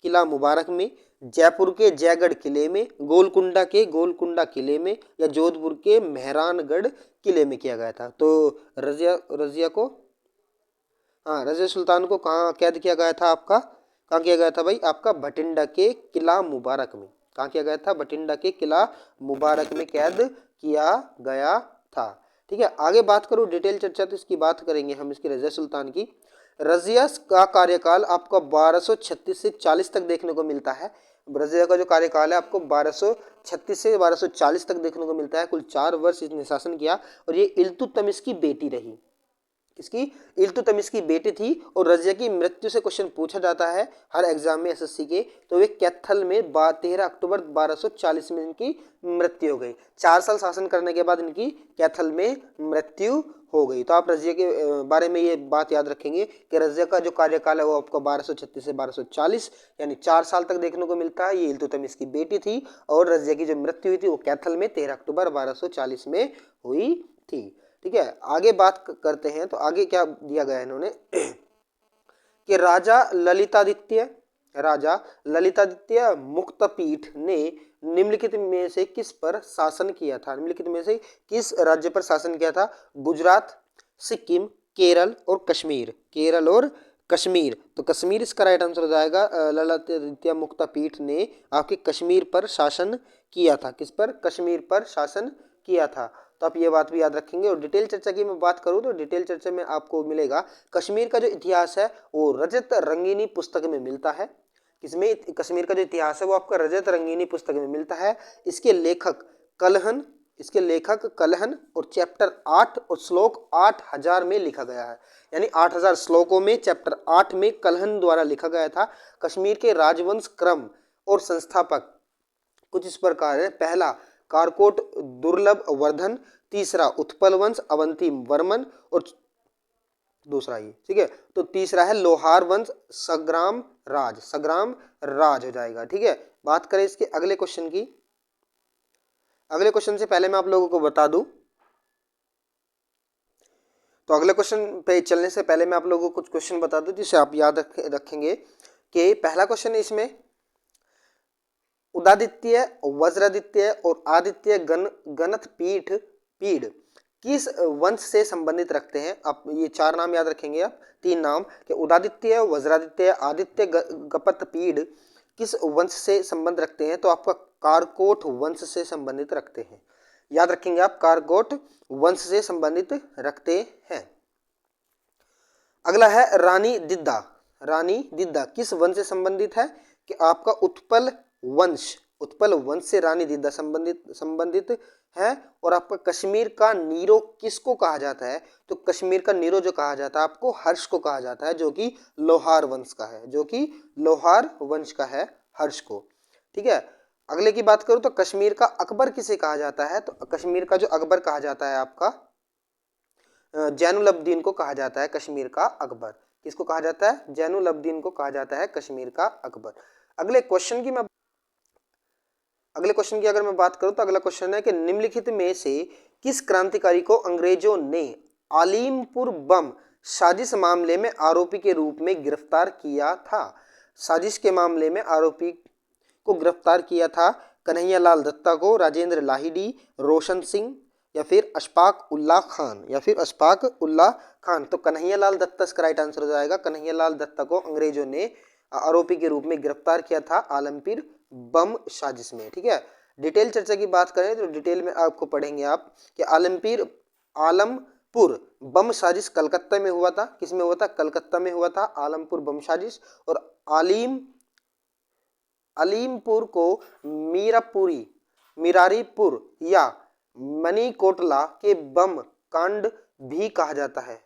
Speaker 1: किला मुबारक में, जयपुर के जयगढ़ किले में, गोलकुंडा के गोलकुंडा किले में या जोधपुर के मेहरानगढ़ किले में किया गया था। तो रजिया को रजिया सुल्तान को कहाँ कैद किया गया था, आपका कहाँ किया गया था भाई, आपका भटिंडा के किला मुबारक में। कहाँ किया गया था, भटिंडा के किला मुबारक में कैद किया गया था, ठीक है। आगे बात करूँ डिटेल चर्चा तो इसकी बात करेंगे हम इसकी रजिया सुल्तान की। रजिया का कार्यकाल आपको 1236 से 40 तक देखने को मिलता है। रजिया का जो कार्यकाल है आपको 1236 से 1240 तक देखने को मिलता है। कुल 4 वर्ष इसने शासन किया और ये इल्तुतमिश की बेटी रही। इसकी इल्तुतमिश की बेटी थी और रजिया की मृत्यु से क्वेश्चन पूछा जाता है हर एग्जाम में एसएससी के। तो वे कैथल में 13 अक्टूबर 1240 में इनकी मृत्यु हो गई। 4 साल शासन करने के बाद इनकी कैथल में मृत्यु हो गई। तो आप रजिया के बारे में ये बात याद रखेंगे कि रजिया का जो कार्यकाल है वो आपको 1236 से 1240 यानी 4 साल तक देखने को मिलता है। ये इल्तुतमिश की बेटी थी और रजिया की जो मृत्यु हुई थी वो कैथल में 13 अक्टूबर 1240 में हुई थी। ठीक है, आगे बात करते हैं। तो आगे क्या दिया गया है इन्होंने कि राजा ललितादित्य मुक्तपीठ ने निम्नलिखित में से किस पर शासन किया था? निम्नलिखित में से किस राज्य पर शासन किया था? गुजरात, सिक्किम, केरल और कश्मीर। केरल और कश्मीर, तो कश्मीर इसका राइट आंसर हो जाएगा। ललितादित्य मुक्तपीठ ने आपके कश्मीर पर शासन किया था। किस पर? कश्मीर पर शासन किया था। तो आप ये बात भी याद रखेंगे। और डिटेल चर्चा की मैं बात करूं तो डिटेल चर्चा में आपको मिलेगा कश्मीर का जो इतिहास है वो रजत रंगीनी पुस्तक में मिलता है। किसमें? कश्मीर का जो इतिहास है वो आपका रजत रंगीनी पुस्तक में मिलता है। इसके लेखक कलहन और चैप्टर 8 और श्लोक 8000 में लिखा गया है। यानी 8000 श्लोकों में चैप्टर 8 में कलहन द्वारा लिखा गया था। कश्मीर के राजवंश क्रम और संस्थापक कुछ इस प्रकार है। पहला कारकोट दुर्लभ वर्धन, तीसरा उत्पल वंश अवंती वर्मन और दूसरा ये, ठीक है। तो तीसरा है लोहार वंश संग्राम राज हो जाएगा। ठीक है, बात करें इसके अगले क्वेश्चन की। अगले क्वेश्चन से पहले मैं आप लोगों को बता दूं, तो अगले क्वेश्चन पे चलने से पहले मैं आप लोगों को कुछ क्वेश्चन बता दूं जिसे आप याद रखेंगे कि पहला क्वेश्चन इसमें उदादित्य, वज्रादित्य और आदित्य गणत पीढ़ किस वंश से संबंधित रखते हैं? आप ये 4 नाम याद रखेंगे। आप 3 नाम कि उदादित्य, वज्रादित्य, आदित्य गपत पीढ़ किस वंश से संबंध रखते हैं? तो आपका कारकोट वंश से संबंधित रखते हैं। याद रखेंगे आप, कारकोट वंश से संबंधित रखते हैं। अगला है रानी दिद्दा किस वंश से संबंधित है? कि आपका उत्पल वंश से रानी दिद्दा संबंधित है। और आपका कश्मीर का नीरो किसको कहा जाता है? तो कश्मीर का नीरो जो कहा जाता है आपको हर्ष को कहा जाता है, जो कि लोहार वंश का है, हर्ष को। ठीक है, अगले की बात करूं तो कश्मीर का अकबर किसे कहा जाता है? तो कश्मीर का जो अकबर कहा जाता है आपका जैनुलब्दीन को कहा जाता है। कश्मीर का अकबर किसको कहा जाता है? जैनुलब्दीन को कहा जाता है कश्मीर का अकबर। अगले क्वेश्चन की अगर मैं बात करूं तो अगला क्वेश्चन है कि निम्नलिखित में से किस क्रांतिकारी को अंग्रेजों ने आलिमपुर बम साजिश मामले में आरोपी के रूप में गिरफ्तार किया था? साजिश के मामले में आरोपी को गिरफ्तार किया था कन्हैयालाल दत्ता को, राजेंद्र लाहिड़ी, रोशन सिंह या फिर अशफाक उल्लाह खान। तो कन्हैयालाल दत्ता इसका राइट आंसर हो जाएगा। कन्हैयालाल दत्ता को अंग्रेजों ने आरोपी के रूप में गिरफ्तार किया था आलमगीर बम साजिश में। ठीक है, डिटेल चर्चा की बात करें तो डिटेल में आपको पढ़ेंगे आप कि आलमपुर बम साजिश कलकत्ता में हुआ था। किस में हुआ था? कलकत्ता में हुआ था आलमपुर बम साजिश। और अलीमपुर को मिरारीपुर या मनीकोटला के बम कांड भी कहा जाता है।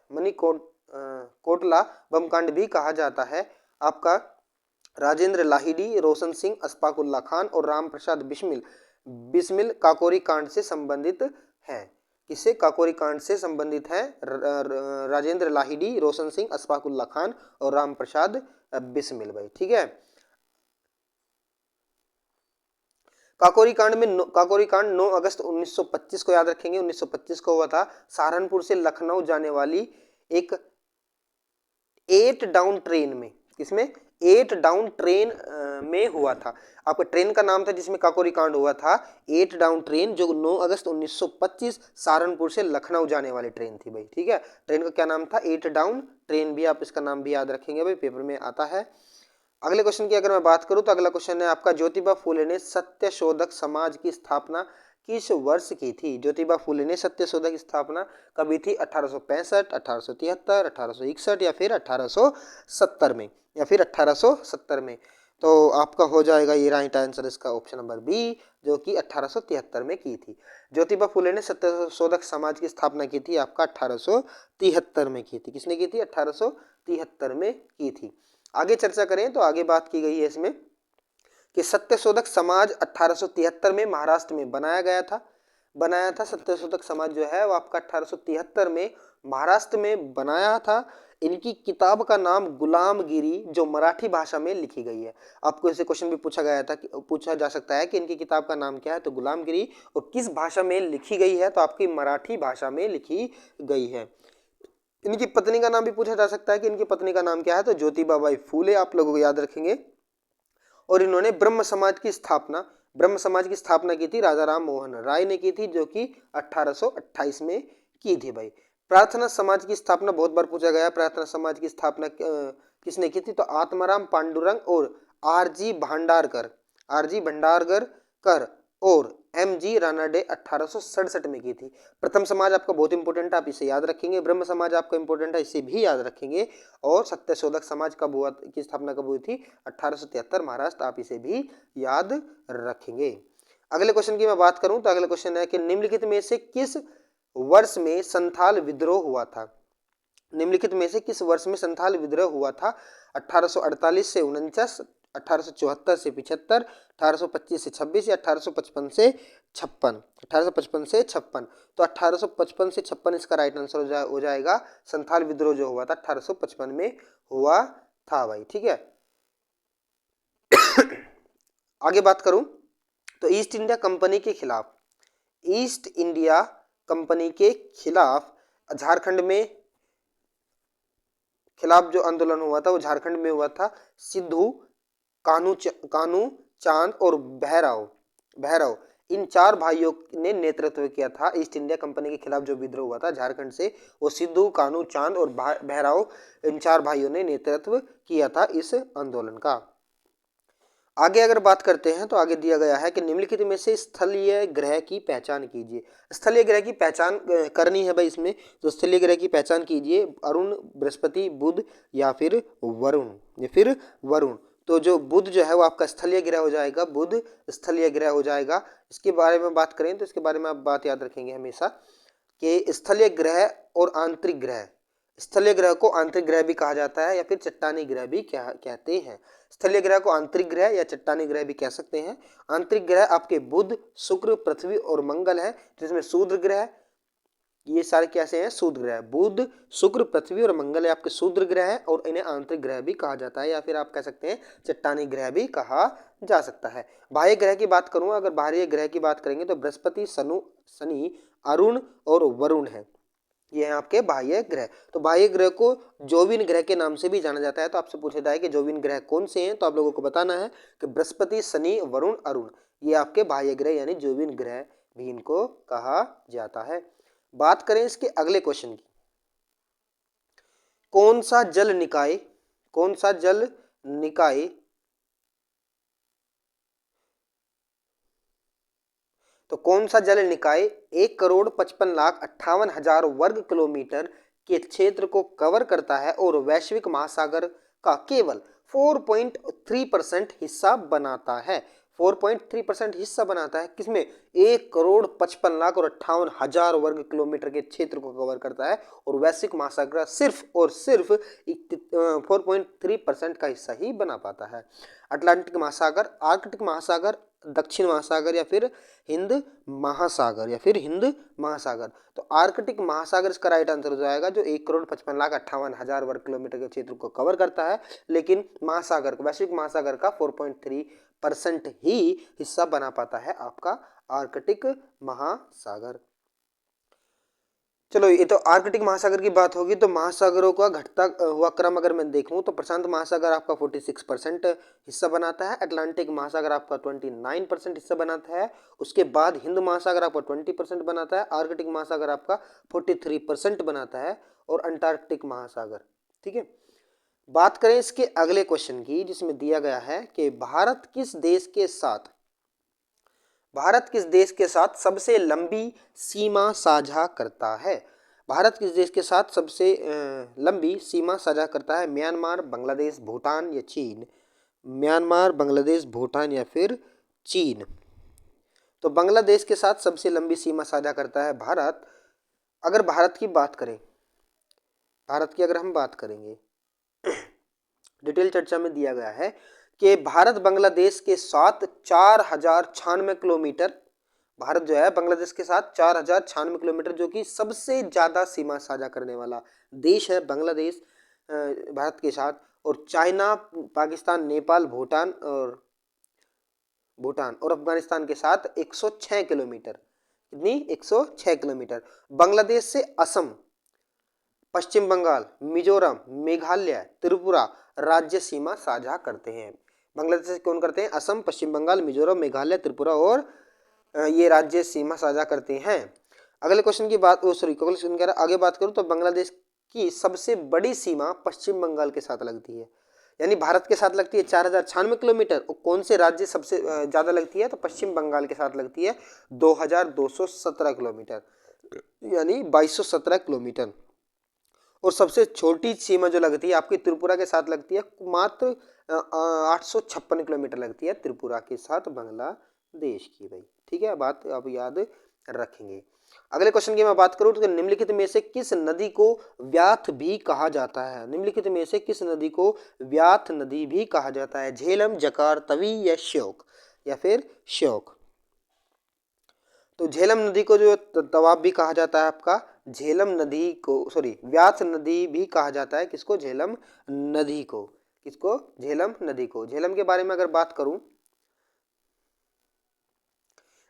Speaker 1: कोटला बम कांड भी कहा जाता है। आपका राजेंद्र लाहिड़ी, रोशन सिंह, अशफाक उल्लाह खान और राम प्रसाद बिस्मिल काकोरी कांड से संबंधित हैं। किससे? काकोरी कांड से संबंधित हैं राजेंद्र लाहिड़ी, रोशन सिंह, अशफाक उल्लाह खान और राम प्रसाद बिस्मिल भाई। ठीक है, काकोरी कांड 9 अगस्त 1925 को याद रखेंगे। 1925 को हुआ था। सहारनपुर से लखनऊ जाने वाली एक 8 डाउन ट्रेन में, किसमें? 8 डाउन ट्रेन में हुआ था। आपका ट्रेन का नाम था जिसमें काकोरी कांड हुआ था 8 डाउन ट्रेन, जो 9 अगस्त 1925 सहारनपुर से लखनऊ जाने वाली ट्रेन थी भाई। ठीक है, ट्रेन का क्या नाम था? 8 डाउन ट्रेन। भी आप इसका नाम भी याद रखेंगे भाई, पेपर में आता है। अगले क्वेश्चन की अगर मैं बात करूं तो अगला क्वेश्चन है आपका ज्योतिबा फुले ने सत्यशोधक समाज की स्थापना किस वर्ष की थी? ज्योतिबा फुले ने सत्यशोधक की स्थापना कभी थी? 1865, 1873, 1861 या फिर 1870 में, तो आपका हो जाएगा ये राइट आंसर इसका ऑप्शन नंबर बी, जो कि 1873 में की थी। ज्योतिबा फुले ने सत्यशोधक समाज की स्थापना की थी, आपका 1873 में की थी। किसने की थी? 1873 में की थी। आगे चर्चा करें तो आगे बात की गई है इसमें कि सत्यशोधक समाज 1873 में महाराष्ट्र में बनाया था। सत्यशोधक समाज जो है वो आपका 1873 में महाराष्ट्र में बनाया था। इनकी किताब का नाम गुलामगिरी, जो मराठी भाषा में लिखी गई है। आपको ऐसे क्वेश्चन भी पूछा जा सकता है कि इनकी किताब का नाम क्या है, तो गुलामगिरी, और किस भाषा में लिखी गई है, तो आपकी मराठी भाषा में लिखी गई है। इनकी पत्नी का नाम भी पूछा जा सकता है कि इनकी पत्नी का नाम क्या है, तो ज्योतिबा बाई फूले आप लोगों को याद रखेंगे। और इन्होंने ब्रह्म समाज की स्थापना की थी राजा राम मोहन राय ने की थी, जो कि 1828 में की थी भाई। प्रार्थना समाज की स्थापना बहुत बार पूछा गया। प्रार्थना समाज की स्थापना किसने की थी, तो आत्माराम पांडुरंग और आरजी भंडारकर कर और एमजी रानाडे 1867 में की थी। प्रथम समाज आपका बहुत इंपॉर्टेंट है, आप इसे याद रखेंगे। ब्रह्म समाज आपका इंपॉर्टेंट है, इसे भी याद रखेंगे। और सत्यशोधक समाज कब हुआ, की स्थापना कब हुई थी, 1873 महाराष्ट्र, आप इसे भी याद रखेंगे। अगले क्वेश्चन की मैं बात करूं तो अगले क्वेश्चन है कि निम्नलिखित में से किस वर्ष में संथाल विद्रोह हुआ था? निम्नलिखित में से किस वर्ष में संथाल विद्रोह हुआ था? 1848 से 49, 1874 से 75, 1825 से 26 या 1855 से 56? 1855 से 56, तो 1855 से 56 इसका राइट आंसर हो जाएगा। संथाल विद्रोह जो हुआ था 1855 में हुआ था भाई, ठीक है। आगे बात करूं तो ईस्ट इंडिया कंपनी के खिलाफ झारखंड में जो आंदोलन हुआ था वो झारखंड में हुआ था। सिद्धू, कानू चांद और भैरव इन 4 भाइयों ने नेतृत्व किया था। ईस्ट इंडिया कंपनी के खिलाफ जो विद्रोह हुआ था झारखंड से, वो सिद्धू, कानू चांद और भैरव, इन 4 भाइयों ने नेतृत्व किया था इस आंदोलन का। आगे अगर बात करते हैं तो आगे दिया गया है कि निम्नलिखित में से स्थलीय ग्रह की पहचान कीजिए। स्थलीय ग्रह की पहचान करनी है भाई इसमें, तो स्थलीय ग्रह की पहचान कीजिए। अरुण, बृहस्पति, बुध या फिर वरुण। तो जो बुध जो है वो आपका स्थलीय ग्रह हो जाएगा, बुध स्थलीय ग्रह हो जाएगा। इसके बारे में बात करें तो इसके बारे में आप बात याद रखेंगे हमेशा कि स्थलीय ग्रह और आंतरिक ग्रह, स्थलीय ग्रह को आंतरिक ग्रह भी कहा जाता है या फिर चट्टानी ग्रह भी कहते हैं। स्थलीय ग्रह को आंतरिक ग्रह या चट्टानी ग्रह भी कह सकते हैं। आंतरिक ग्रह आपके बुध, शुक्र, पृथ्वी और मंगल है, जिसमें शूद्र ग्रह, ये सारे कैसे हैं, शूद्र ग्रह। बुध, शुक्र, पृथ्वी और मंगल है आपके शूद्र ग्रह है, और इन्हें आंतरिक ग्रह भी कहा जाता है या फिर आप कह सकते हैं चट्टानी ग्रह भी कहा जा सकता है। बाह्य ग्रह की बात करूं, अगर बाह्य ग्रह की बात करेंगे तो बृहस्पति, शनि, अरुण और वरुण है, ये हैं आपके बाह्य ग्रह। तो बाह्य ग्रह को जोविन ग्रह के नाम से भी जाना जाता है। तो आपसे पूछा जाए कि जोविन ग्रह कौन से हैं, तो आप लोगों को बताना है कि बृहस्पति, शनि, वरुण, अरुण, ये आपके बाह्य ग्रह यानी जोविन ग्रह भी इनको कहा जाता है। बात करें इसके अगले क्वेश्चन की, कौन सा जल निकाय तो कौन सा जल निकाय 1,55,58,000 वर्ग किलोमीटर के क्षेत्र को कवर करता है और वैश्विक महासागर का केवल 4.3% हिस्सा बनाता है? 4.3% हिस्सा बनाता है किसमें? 1,55,58,000 वर्ग किलोमीटर के क्षेत्र को कवर करता है और वैश्विक महासागर सिर्फ और सिर्फ 4.3% का हिस्सा ही बना पाता है। अटलांटिक महासागर, आर्कटिक महासागर, दक्षिण महासागर या फिर हिंद महासागर। तो आर्कटिक महासागर इसका राइट आंसर हो जाएगा, जो 1,55,58,000 वर्ग किलोमीटर के क्षेत्र को कवर करता है, लेकिन महासागर, वैश्विक महासागर का 4.3% ही हिस्सा बना पाता है आपका आर्कटिक महासागर। चलो, ये तो आर्कटिक महासागर की बात होगी। तो महासागरों का घटता हुआ क्रम अगर मैं देखूं तो प्रशांत महासागर आपका 46% हिस्सा बनाता है, अटलांटिक महासागर आपका 29% हिस्सा बनाता है, उसके बाद हिंद महासागर आपका 20% बनाता है, आर्कटिक महासागर आपका 43% बनाता है, और अंटार्कटिक महासागर, ठीक है। बात करें इसके अगले क्वेश्चन की, जिसमें दिया गया है कि भारत किस देश के साथ सबसे लंबी सीमा साझा करता है? भारत किस देश के साथ सबसे लंबी सीमा साझा करता है? म्यांमार, बांग्लादेश, भूटान या चीन? म्यांमार, बांग्लादेश, भूटान या फिर चीन। तो बांग्लादेश के साथ सबसे लंबी सीमा साझा करता है भारत। अगर भारत की बात करें, भारत की अगर हम बात करेंगे, डिटेल चर्चा में दिया गया है कि भारत बांग्लादेश के साथ 4096 किलोमीटर, भारत जो है बांग्लादेश के साथ 4096 किलोमीटर, जो कि सबसे ज्यादा सीमा साझा करने वाला देश है बांग्लादेश भारत के साथ। और चाइना, पाकिस्तान, नेपाल, भूटान और अफगानिस्तान के साथ 106 किलोमीटर, कितनी 106 किलोमीटर। बांग्लादेश से असम, पश्चिम बंगाल, मिजोरम, मेघालय, त्रिपुरा राज्य सीमा साझा करते हैं। बांग्लादेश से कौन करते हैं? असम, पश्चिम बंगाल, मिजोरम, मेघालय, त्रिपुरा और ये राज्य सीमा साझा करते हैं। अगले क्वेश्चन की बात, सॉरी क्वेश्चन कह रहा, आगे बात करूं तो बांग्लादेश की सबसे बड़ी सीमा पश्चिम बंगाल के साथ लगती है, यानी भारत के साथ लगती है 4096 किलोमीटर। और कौन से राज्य सबसे ज्यादा लगती है? तो पश्चिम बंगाल के साथ लगती है 2217 किलोमीटर, यानी 2217 किलोमीटर। और सबसे छोटी सीमा जो लगती है आपकी त्रिपुरा के साथ लगती है, मात्र 856 किलोमीटर लगती है त्रिपुरा के साथ बांग्लादेश की भाई। ठीक है, बात आप याद रखेंगे। अगले क्वेश्चन की मैं बात करूं तो निम्नलिखित में से किस नदी को व्याथ भी कहा जाता है? निम्नलिखित में से किस नदी को व्याथ नदी भी कहा जाता है? झेलम, जकार, तवी या श्योक या फिर श्योक? तो झेलम नदी को जो तवाब भी कहा जाता है आपका, झेलम नदी को, सॉरी व्यास नदी भी कहा जाता है। किसको? झेलम नदी को। किसको? झेलम नदी को। झेलम के बारे में अगर बात करूं,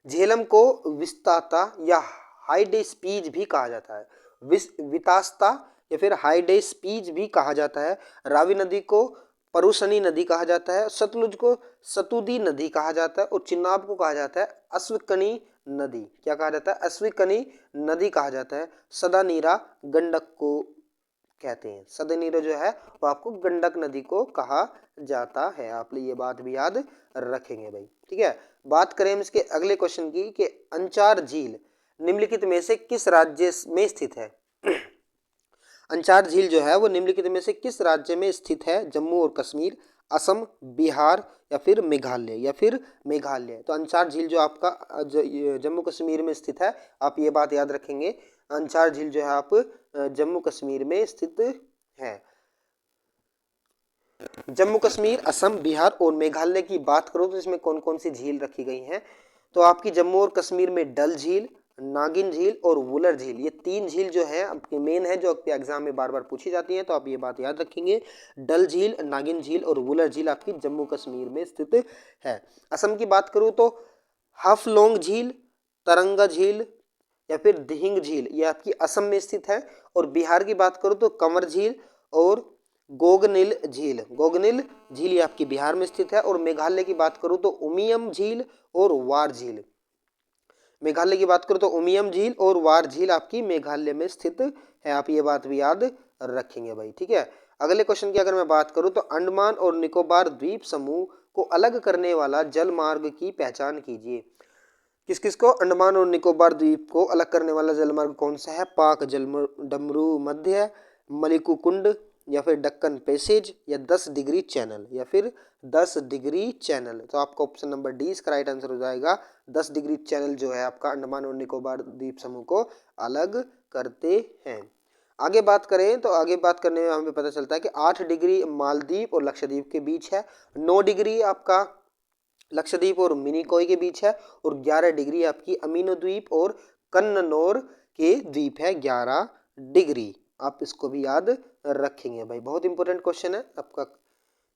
Speaker 1: झेलम को विस्ताता या हाइडेस्पीज भी कहा जाता है, वितास्ता या फिर हाइडेस्पीज भी कहा जाता है। रावी नदी को परुशनी नदी कहा जाता है, सतलुज को सतुदी नदी कहा जाता है और चिनाब को कहा जाता है अश्विकनी नदी। क्या कहा जाता है? अश्विकनी नदी कहा जाता है। सदानीरा गंडक को कहते हैं, सदानीरा जो है वो आपको गंडक नदी को कहा जाता है। आप ये बात भी याद रखेंगे भाई। ठीक है, बात करें हम इसके अगले क्वेश्चन की कि अंचार झील निम्नलिखित में से किस राज्य में स्थित है? अंचार झील जो है वो निम्नलिखित में से किस राज्य में स्थित है? जम्मू और कश्मीर, असम, बिहार या फिर मेघालय या फिर मेघालय। तो अंचार झील जो आपका जम्मू कश्मीर में स्थित है, आप ये बात याद रखेंगे। अंचार झील जो है आप जम्मू कश्मीर में स्थित है। जम्मू कश्मीर, असम, बिहार और मेघालय की बात करो तो इसमें कौन कौन सी झील रखी गई हैं? तो आपकी जम्मू और कश्मीर में डल झील, नागिन झील और वुलर झील, ये तीन झील जो है आपके मेन है, जो आपके एग्जाम में बार बार पूछी जाती हैं। तो आप ये बात याद रखेंगे, डल झील, नागिन झील और वुलर झील आपकी जम्मू कश्मीर में स्थित है। असम की बात करूँ तो हाफलोंग झील, तरंगा झील या फिर दिहिंग झील, ये आपकी असम में स्थित है। और बिहार की बात करूँ तो कंवर झील और गोगनिल झील, गोगनिल झील ये आपकी बिहार में स्थित है। और मेघालय की बात करूँ तो उमियम झील और वार झील, मेघालय की बात करूँ तो उमियम झील और वार झील आपकी मेघालय में स्थित है। आप ये बात भी याद रखेंगे भाई। ठीक है, अगले क्वेश्चन की अगर मैं बात करूँ तो अंडमान और निकोबार द्वीप समूह को अलग करने वाला जल मार्ग की पहचान कीजिए। किस किस को? अंडमान और निकोबार द्वीप को अलग करने वाला जलमार्ग कौन सा है? पाक डमरू मध्य, मलिकुकुंड या फिर डक्कन पैसेज या 10 डिग्री चैनल या फिर 10 डिग्री चैनल। तो आपका ऑप्शन नंबर डी इसका राइट आंसर हो जाएगा। 10 डिग्री चैनल जो है आपका अंडमान और निकोबार द्वीप समूह को अलग करते हैं। आगे बात करें तो आगे बात करने में हमें पता चलता है कि 8 डिग्री मालदीव और लक्षद्वीप के बीच है, 9 डिग्री आपका लक्षद्वीप और मिनिकॉय के बीच है और 11 डिग्री आपकी अमीनो द्वीप और कन्ननौर के द्वीप है 11 डिग्री। आप इसको भी याद रखेंगे भाई, बहुत इंपॉर्टेंट क्वेश्चन है आपका,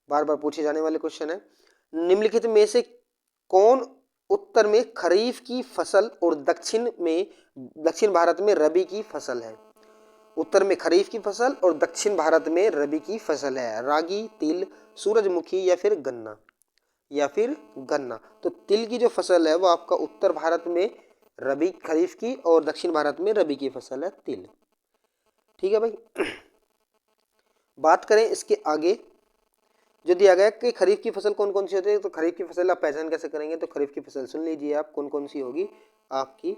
Speaker 1: बार बार पूछे जाने वाले क्वेश्चन है। निम्नलिखित में से कौन उत्तर में खरीफ की फसल और दक्षिण भारत में रबी की फसल है? उत्तर में खरीफ की फसल और दक्षिण भारत में रबी की फसल है। रागी, तिल, सूरजमुखी या फिर गन्ना या फिर गन्ना। तो तिल की जो फसल है वो आपका उत्तर भारत में रबी खरीफ की और दक्षिण भारत में रबी की फसल है तिल। ठीक है भाई, बात करें इसके आगे जो दिया गया कि खरीफ की फसल कौन कौन सी होती है, तो खरीफ की फसल आप पहचान कैसे करेंगे? तो खरीफ की फसल सुन लीजिए आप कौन कौन सी होगी आपकी।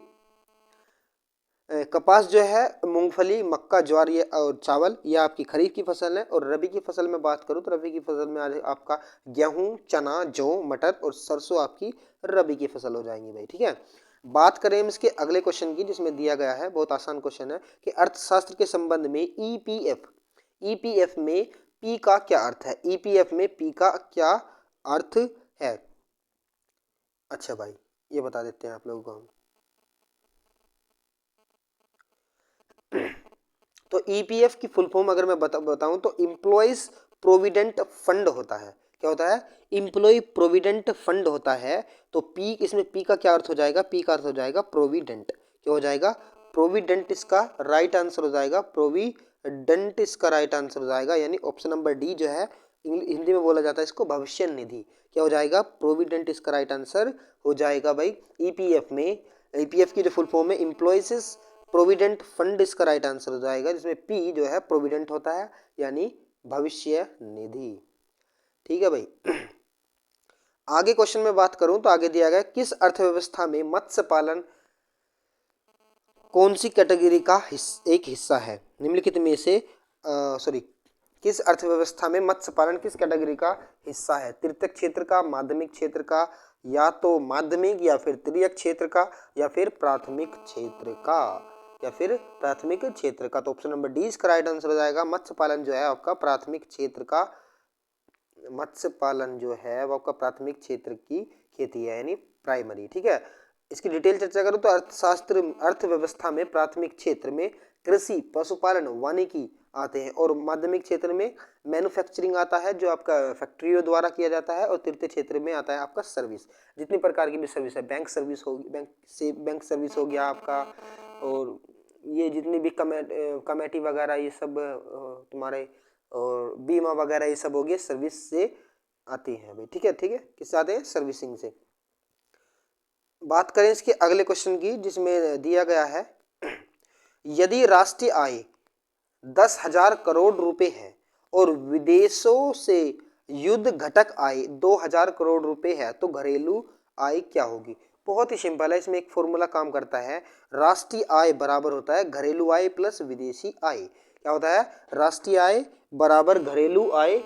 Speaker 1: कपास जो है, मूंगफली, मक्का, ज्वार ये और चावल ये आपकी खरीफ की फसल है। और रबी की फसल में बात करूँ तो रबी की फसल में आज आपका गेहूं, चना, जौ, मटर और सरसों आपकी रबी की फसल हो जाएंगी भाई। ठीक है, बात करें हम इसके अगले क्वेश्चन की, जिसमें दिया गया है, बहुत आसान क्वेश्चन है कि अर्थशास्त्र के संबंध में ईपीएफ में पी का क्या अर्थ है। ईपीएफ में पी का क्या अर्थ है? अच्छा भाई, ये बता देते हैं आप लोगों को हम। तो ईपीएफ की फुल फॉर्म अगर मैं बताऊं तो इम्प्लॉइज प्रोविडेंट फंड होता है। क्या होता है? इम्प्लॉय प्रोविडेंट फंड होता है। तो पी, इसमें पी का क्या अर्थ हो जाएगा? पी का अर्थ हो जाएगा प्रोविडेंट। क्या हो जाएगा? प्रोविडेंट इसका राइट आंसर हो जाएगा। प्रोविडेंट इसका राइट आंसर हो जाएगा, यानी ऑप्शन नंबर डी जो है, हिंदी में बोला जाता है इसको भविष्य निधि। क्या हो जाएगा? प्रोविडेंट इसका राइट आंसर हो जाएगा भाई। ईपीएफ में, ईपीएफ की जो फुल फॉर्म है इम्प्लॉइज प्रोविडेंट फंड इसका राइट आंसर हो जाएगा, जिसमें पी जो है प्रोविडेंट होता है, यानी भविष्य निधि। ठीक है भाई। आगे क्वेश्चन में बात करूं तो आगे दिया गया किस अर्थव्यवस्था में मत्स्य पालन कौन सी कैटेगरी का एक हिस्सा है? निम्नलिखित में से किस अर्थव्यवस्था में मत्स्य पालन किस कैटेगरी का हिस्सा है? तृतीयक क्षेत्र का, माध्यमिक क्षेत्र का, या तो माध्यमिक या फिर तृतीयक क्षेत्र का, या फिर प्राथमिक क्षेत्र का, या फिर प्राथमिक क्षेत्र का। तो ऑप्शन नंबर डी इसका राइट आंसर हो जाएगा। मत्स्य पालन जो है आपका प्राथमिक क्षेत्र का, मत्स्य पालन जो है वो आपका प्राथमिक क्षेत्र की खेती है, यानी प्राइमरी। ठीक है, इसकी डिटेल चर्चा करूं तो अर्थशास्त्र, अर्थव्यवस्था में प्राथमिक क्षेत्र में कृषि, पशुपालन, वानिकी आते हैं, और माध्यमिक क्षेत्र में मैन्युफैक्चरिंग आता है जो आपका फैक्ट्रियों द्वारा किया जाता है, और तृतीय क्षेत्र में आता है आपका सर्विस। जितनी प्रकार की भी सर्विस है, बैंक सर्विस होगी, बैंक सर्विस हो गया आपका, और ये जितनी भी कमेटी वगैरह ये सब तुम्हारे, और बीमा वगैरह ये सब हो गए सर्विस से आती है भाई। ठीक है, ठीक है, किससे आते हैं? सर्विसिंग से। बात करें इसके अगले क्वेश्चन की, जिसमें दिया गया है यदि राष्ट्रीय आय 10,000 करोड़ रुपए है और विदेशों से युद्ध घटक आय 2,000 करोड़ रुपए है तो घरेलू आय क्या होगी? बहुत ही सिंपल है, इसमें एक फॉर्मूला काम करता है। राष्ट्रीय आय बराबर होता है घरेलू आय प्लस विदेशी आय। क्या होता है? राष्ट्रीय आय बराबर घरेलू आय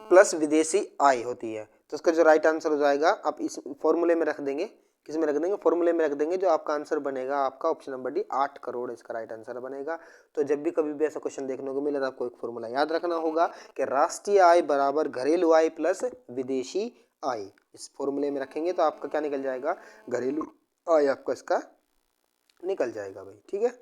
Speaker 1: प्लस विदेशी आय होती है। तो इसका जो राइट आंसर हो जाएगा, आप इस फॉर्मूले में रख देंगे। किस में रख देंगे? फॉर्मूले में रख देंगे। जो आपका आंसर बनेगा आपका ऑप्शन नंबर डी 8 करोड़ इसका राइट आंसर बनेगा। तो जब भी कभी भी ऐसा क्वेश्चन देखने को मिले तो आपको एक फॉर्मूला याद रखना होगा कि राष्ट्रीय आय बराबर घरेलू आय प्लस विदेशी आय। इस फॉर्मूले में रखेंगे तो आपका क्या निकल जाएगा? घरेलू आय आपका इसका निकल जाएगा भाई। ठीक है,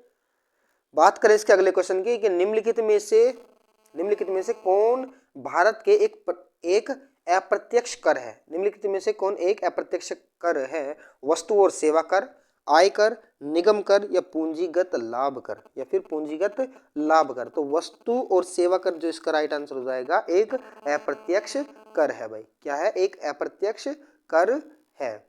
Speaker 1: बात करें इसके अगले क्वेश्चन की कि निम्नलिखित में से कौन भारत के एक अप्रत्यक्ष कर है? निम्नलिखित में से कौन एक अप्रत्यक्ष कर है? वस्तु और सेवा कर, आयकर, निगम कर, या पूंजीगत लाभ कर, या फिर पूंजीगत लाभ कर। तो वस्तु और सेवा कर जो इसका राइट आंसर हो जाएगा एक अप्रत्यक्ष कर है भाई। क्या है? एक अप्रत्यक्ष कर है।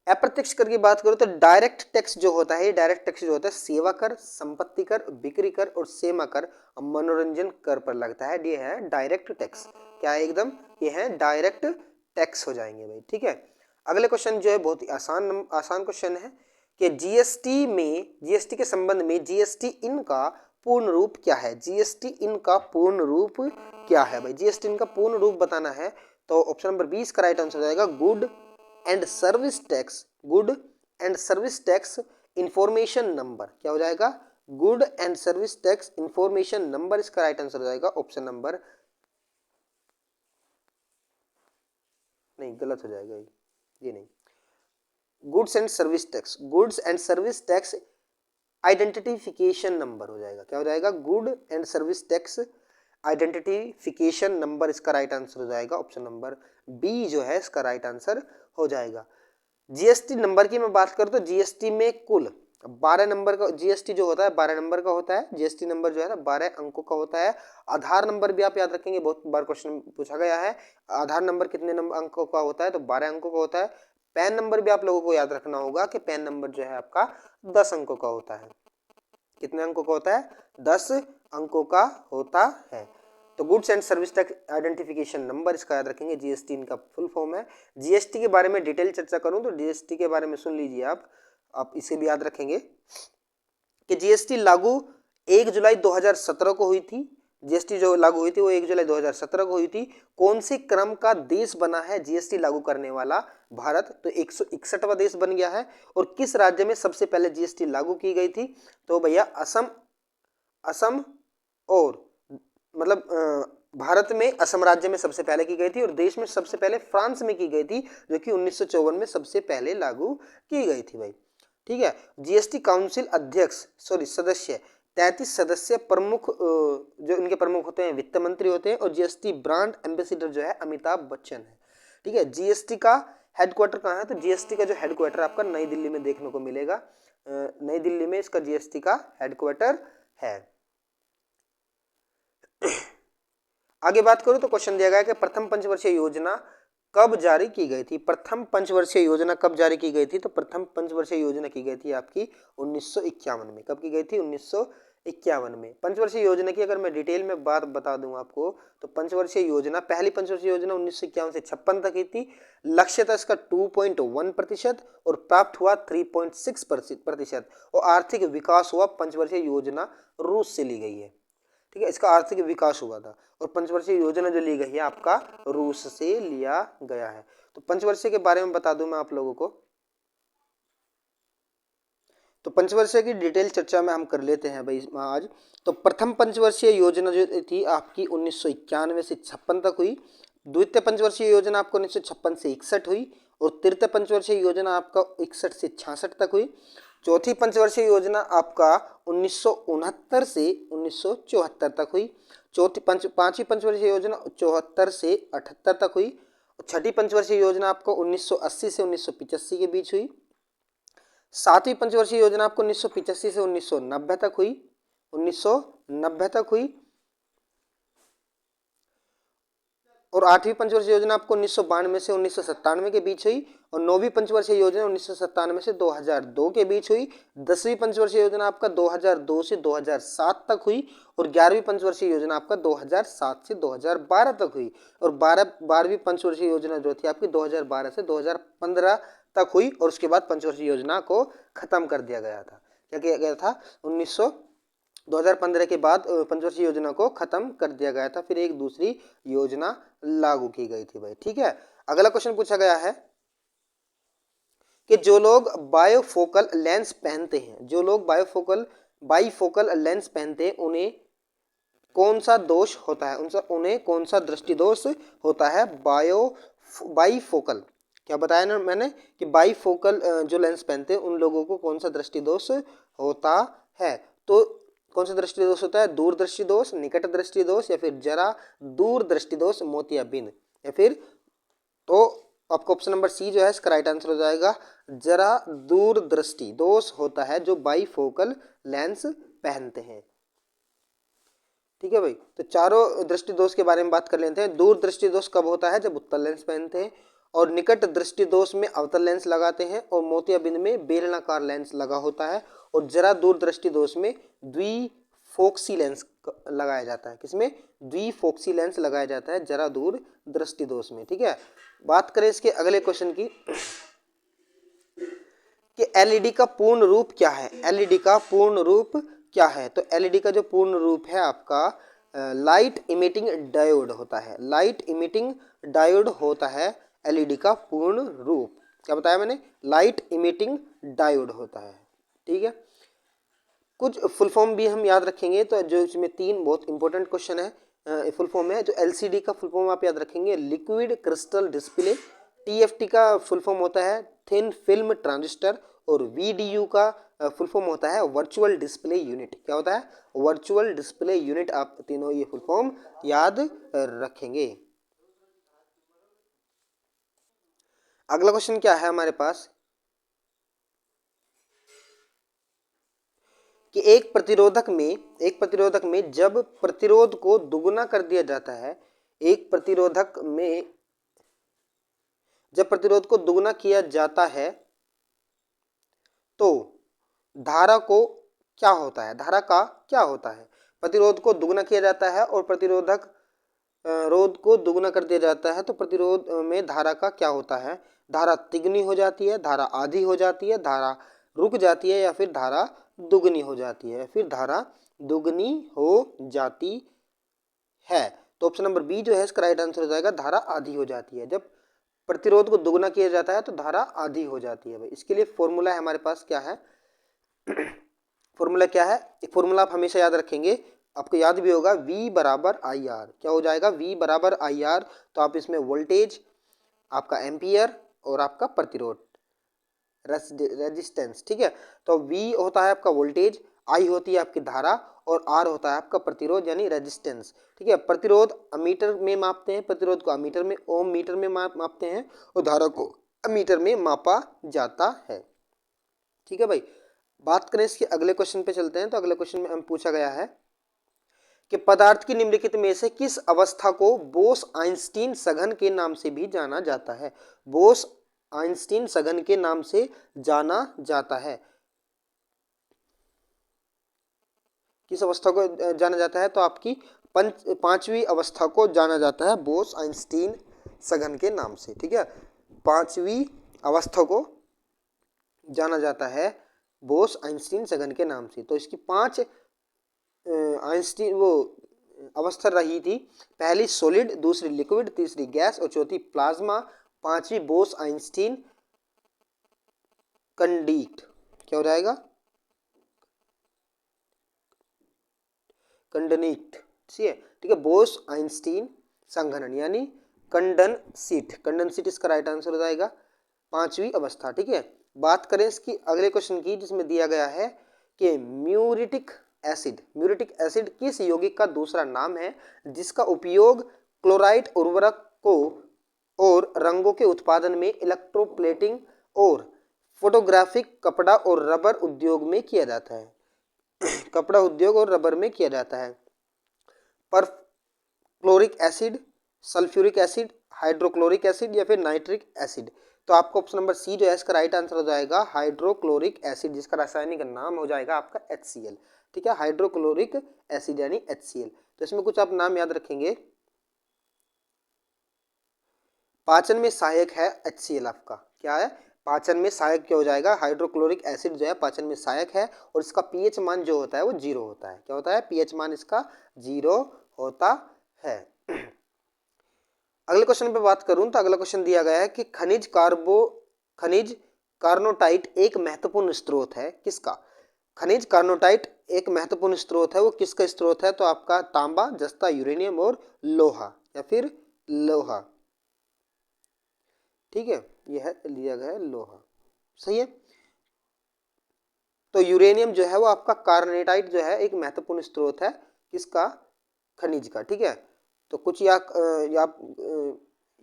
Speaker 1: अप्रत्यक्ष कर की बात करो तो डायरेक्ट टैक्स जो होता है, डायरेक्ट टैक्स जो होता है सेवा कर, संपत्ति कर, बिक्री कर और सेवा कर, मनोरंजन कर पर लगता है। ये है डायरेक्ट टैक्स। क्या है? एकदम ये है डायरेक्ट टैक्स हो जाएंगे भाई। ठीक है, अगले क्वेश्चन जो है बहुत ही आसान क्वेश्चन है कि जीएसटी के संबंध में जीएसटी इन का पूर्ण रूप क्या है? जीएसटी इन का पूर्ण रूप क्या है भाई? जीएसटी इन का पूर्ण रूप बताना है तो ऑप्शन नंबर 20 का राइट आंसर हो जाएगा good and service tax, good and service tax information number. क्या हो जाएगा? Good and service tax information number इसका राइट आंसर हो जाएगा ऑप्शन नंबर, नहीं गलत हो जाएगा ये नहीं, goods and service tax, goods and service tax identification number हो जाएगा। क्या हो जाएगा? Good and service tax identification number इसका राइट आंसर हो जाएगा ऑप्शन नंबर बी जो है इसका राइट आंसर हो जाएगा। जीएसटी नंबर की मैं बात करूं तो जीएसटी में कुल 12 नंबर का जीएसटी जो होता है 12 नंबर का होता है। जीएसटी नंबर जो है ना 12 अंकों का होता है। आधार नंबर भी आप याद रखेंगे, बहुत बार क्वेश्चन पूछा गया है। आधार नंबर कितने नंबर अंकों का होता है? तो 12 अंकों का होता है। पैन नंबर भी आप लोगों को याद रखना होगा कि पैन नंबर जो है आपका 10 अंकों का होता है। कितने अंकों का होता है? 10 अंकों का होता है। तो goods and service tax identification number इसका याद रखेंगे। जीएसटी इनका फुल फॉर्म है। जीएसटी के बारे में डिटेल चर्चा करूं तो जीएसटी के बारे में सुन लीजिए आप। आप इसे भी याद रखेंगे कि जीएसटी लागू 1 जुलाई 2017 को हुई थी। जीएसटी जो लागू हुई थी वो 1 जुलाई 2017 को हुई थी। कौन से क्रम का देश बना है जीएसटी लागू करने वाला भारत? तो 161वां देश बन गया है। और किस राज्य में सबसे पहले जीएसटी लागू की गई थी? तो भैया असम और मतलब भारत में असम राज्य में सबसे पहले की गई थी और देश में सबसे पहले फ्रांस में की गई थी, जो कि 1954 में सबसे पहले लागू की गई थी भाई। ठीक है। जीएसटी काउंसिल अध्यक्ष सदस्य 33 सदस्य प्रमुख, जो इनके प्रमुख होते हैं वित्त मंत्री होते हैं, और जीएसटी ब्रांड एम्बेसडर जो है अमिताभ बच्चन है। ठीक है। जीएसटी का हेडक्वार्टर कहाँ है? तो जीएसटी का जो हेडक्वार्टर आपका नई दिल्ली में देखने को मिलेगा। नई दिल्ली में इसका जीएसटी का हेडक्वार्टर है। आगे बात करूं तो क्वेश्चन दिया गया है कि प्रथम पंचवर्षीय योजना कब जारी की गई थी? प्रथम पंचवर्षीय योजना कब जारी की गई थी? तो प्रथम पंचवर्षीय योजना की गई थी आपकी 1951 में। कब की गई थी? 1951 में। पंचवर्षीय योजना की अगर मैं डिटेल में बात बता दूं आपको, तो पंचवर्षीय योजना, पहली पंचवर्षीय योजना 1951 से 56 तक की थी। लक्ष्य था इसका 2.1% और प्राप्त हुआ 3.6%। और आर्थिक विकास हुआ, पंचवर्षीय योजना रूस से ली गई है। ठीक है। इसका आर्थिक विकास हुआ था और पंचवर्षीय योजना जो ली गई है आपका रूस से लिया गया है। तो पंचवर्षीय के बारे में बता दूं मैं आप लोगों को, तो पंचवर्षीय की डिटेल चर्चा में हम कर लेते हैं भाई आज। तो प्रथम पंचवर्षीय योजना जो थी आपकी 1991 से 56 तक हुई। द्वितीय पंचवर्षीय योजना आपको 1956 से 61 हुई और तृतीय पंचवर्षीय योजना आपका 61 से 66 तक हुई। चौथी पंचवर्षीय योजना आपका 1969 से 1974 तक हुई। पांचवी पंचवर्षीय योजना 74 से 78 तक हुई। छठी पंचवर्षीय योजना आपको 1980 से 1985 के बीच हुई। सातवीं पंचवर्षीय योजना आपको 1985 से 1990 तक हुई। 1990 तक हुई। और आठवीं पंचवर्षीय योजना आपको 1992 से 1997 के बीच हुई। और नौवीं पंचवर्षीय योजना 1997 से 2002 के बीच हुई। 10वीं पंचवर्षीय योजना आपका 2002 से 2007 तक हुई। और 11वीं पंचवर्षीय योजना आपका 2007 से 2012 तक हुई। और 12वीं पंचवर्षीय योजना जो थी आपकी 2012 से 2015 तक हुई। और उसके बाद पंचवर्षीय योजना को खत्म कर दिया गया था। क्या किया गया था? 2015 के बाद पंचवर्षीय योजना को खत्म कर दिया गया था, फिर एक दूसरी योजना लागू की गई थी भाई। ठीक है। अगला क्वेश्चन पूछा गया है कि जो लोग बायोफोकल लेंस पहनते हैं, जो लोग बाईफोकल लेंस पहनते हैं, उन्हें कौन सा दोष होता है? उन्हें कौन सा दृष्टि दोष होता है? बाईफोकल, क्या बताया ना मैंने कि बाईफोकल जो लेंस पहनते हैं उन लोगों को कौन सा दृष्टि दोष होता है? तो कौन सा दृष्टि दोष होता है? दूरदृष्टि दोष, निकट दृष्टि दोष, या फिर जरा दूर दृष्टि दोष, मोतियाबिंद, या फिर तो आपको ऑप्शन नंबर सी जो है इसका राइट आंसर हो जाएगा, जरा दूरदृष्टि दोष होता है जो बाईफोकल लेंस पहनते हैं। ठीक है भाई। तो चारों दृष्टि दोष के बारे में बात कर लेते हैं। दूर दृष्टि दोष कब होता है? जब उत्तल लेंस पहनते हैं। और निकट दृष्टि दोष में अवतल लेंस लगाते हैं। और मोतियाबिंद में बेलनाकार लेंस लगा होता है। और जरा दूर दृष्टि दोष में द्विफोक्सी लेंस लगाया जाता है। किसमें? द्विफोक्सी लेंस लगाया जाता है जरा दूर दृष्टि दोष में। ठीक है। बात करें इसके अगले क्वेश्चन की कि एलईडी का पूर्ण रूप क्या है? एलईडी का पूर्ण रूप क्या है? तो एलईडी का जो पूर्ण रूप है आपका लाइट इमिटिंग डायोड होता है। लाइट इमिटिंग डायोड होता है एलईडी का पूर्ण रूप। क्या बताया मैंने? लाइट इमिटिंग डायोड होता है। ठीक है। कुछ फुल फॉर्म भी हम याद रखेंगे, तो जो इसमें 3 बहुत इंपॉर्टेंट क्वेश्चन है फुल फॉर्म है। जो एलसीडी का फुल फॉर्म आप याद रखेंगे, लिक्विड क्रिस्टल डिस्प्ले। टीएफटी का फुल फॉर्म होता है थिन फिल्म ट्रांजिस्टर। और वीडीयू का फुल फॉर्म होता है वर्चुअल डिस्प्ले यूनिट। क्या होता है? Virtual display unit. आप तीनों ये फुल फॉर्म याद रखेंगे। अगला क्वेश्चन क्या है हमारे पास कि एक प्रतिरोधक में जब प्रतिरोध को दुगुना कर दिया जाता है, एक प्रतिरोधक में जब प्रतिरोध को दुगुना किया जाता है तो धारा को क्या होता है? धारा का क्या होता है? प्रतिरोध को दुगुना किया जाता है और प्रतिरोधक रोध को दुगुना कर दिया जाता है, तो प्रतिरोध में धारा का क्या होता है? धारा तिगुनी हो जाती है, धारा आधी हो जाती है, धारा रुक जाती है या फिर धारा दुगनी हो जाती है, फिर धारा दुगनी हो जाती है। तो ऑप्शन नंबर बी जो है इसका राइट आंसर हो जाएगा, धारा आधी हो जाती है। जब प्रतिरोध को दुगना किया जाता है तो धारा आधी हो जाती है भाई। इसके लिए फॉर्मूला है हमारे पास, क्या है फॉर्मूला क्या है, एक फॉर्मूला आप हमेशा याद रखेंगे, आपको याद भी होगा, V बराबर आई आर। क्या हो जाएगा, V बराबर आई आर। तो आप इसमें वोल्टेज, आपका एम्पियर और आपका प्रतिरोध रेजिस्टेंस, ठीक है। तो V होता है आपका वोल्टेज, I होती है आपकी धारा और R होता है आपका प्रतिरोध यानी रेजिस्टेंस, ठीक है। प्रतिरोध अमीटर में मापते हैं, प्रतिरोध को अमीटर में, ओम मीटर में मापते हैं और धारा को अमीटर में मापा जाता है, ठीक है भाई। बात करें इसके अगले क्वेश्चन पे चलते हैं। तो अगले क्वेश्चन में हम पूछा गया है कि पदार्थ की निम्नलिखित में से किस अवस्था को बोस आइंस्टीन सघन के नाम से भी जाना जाता है। बोस आइंस्टीन सघन के नाम से जाना जाता है, किस अवस्था को जाना जाता है, तो आपकी पांचवी अवस्था को जाना जाता है बोस आइंस्टीन सघन के नाम से, ठीक है। पांचवी अवस्था को जाना जाता है बोस आइंस्टीन सघन के नाम से। तो इसकी पांच आइंस्टीन वो अवस्था रही थी, पहली सॉलिड, दूसरी लिक्विड, तीसरी गैस और चौथी प्लाज्मा, पांचवी बोस आइंस्टीन कंडीट। क्या हो जाएगा, कंडनीट, ठीक है। बोस आइंस्टीन संघनन यानी कंडनसीट इसका राइट आंसर हो जाएगा, पांचवी अवस्था, ठीक है। बात करें इसकी अगले क्वेश्चन की, जिसमें दिया गया है कि म्यूरिटिक एसिड किस यौगिक का दूसरा नाम है जिसका उपयोग क्लोराइड उर्वरक को और रंगों के उत्पादन में, इलेक्ट्रोप्लेटिंग और फोटोग्राफिक, कपड़ा और रबर उद्योग में किया जाता है कपड़ा उद्योग और रबर में किया जाता है। Perchloric acid, sulphuric acid, hydrochloric acid या फिर नाइट्रिक एसिड। तो आपको ऑप्शन नंबर सी जो है इसका राइट आंसर हो जाएगा हाइड्रोक्लोरिक एसिड, जिसका रासायनिक नाम हो जाएगा आपका HCl, ठीक है। हाइड्रोक्लोरिक एसिड यानी HCl। तो इसमें कुछ आप नाम याद रखेंगे। पाचन में सहायक है HCl, आपका क्या है, पाचन में सहायक क्या हो जाएगा, हाइड्रोक्लोरिक एसिड जो है पाचन में सहायक है और इसका पीएच मान जो होता है वो 0 होता है। क्या होता है, पीएच मान इसका 0 होता है। अगले क्वेश्चन पे बात करूं तो अगला क्वेश्चन दिया गया है कि खनिज कार्नोटाइट एक महत्वपूर्ण स्रोत है किसका। खनिज कार्नोटाइट एक महत्वपूर्ण स्रोत है, वो किसका स्रोत है, तो आपका तांबा, जस्ता, यूरेनियम और लोहा या फिर लोहा, ठीक है। यह लिया गया है लोहा, सही है। तो यूरेनियम जो है वो आपका कार्नेटाइट जो है एक महत्वपूर्ण स्रोत है किसका, खनिज का, ठीक है। तो कुछ याद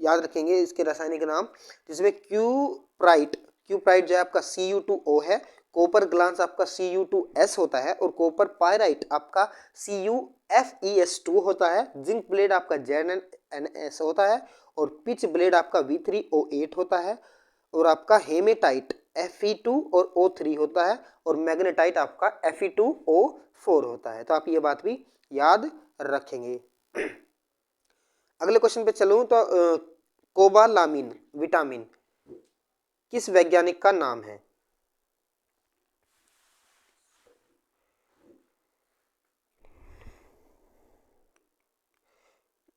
Speaker 1: रखेंगे इसके रासायनिक नाम, जिसमें क्यूप्राइट जो है आपका Cu2O है, कॉपर ग्लांस आपका Cu2S होता है और कॉपर पायराइट आपका CuFeS2 होता है। जिंक ब्लेड आपका ZnNS होता है और पिच ब्लेड आपका V3O8 होता है और आपका हेमेटाइट Fe2 और O3 होता है और मैग्नेटाइट आपका Fe2O4 होता है। तो आप ये बात भी याद रखेंगे। अगले क्वेश्चन पे चलूं तो कोबालामिन विटामिन किस वैज्ञानिक का नाम है।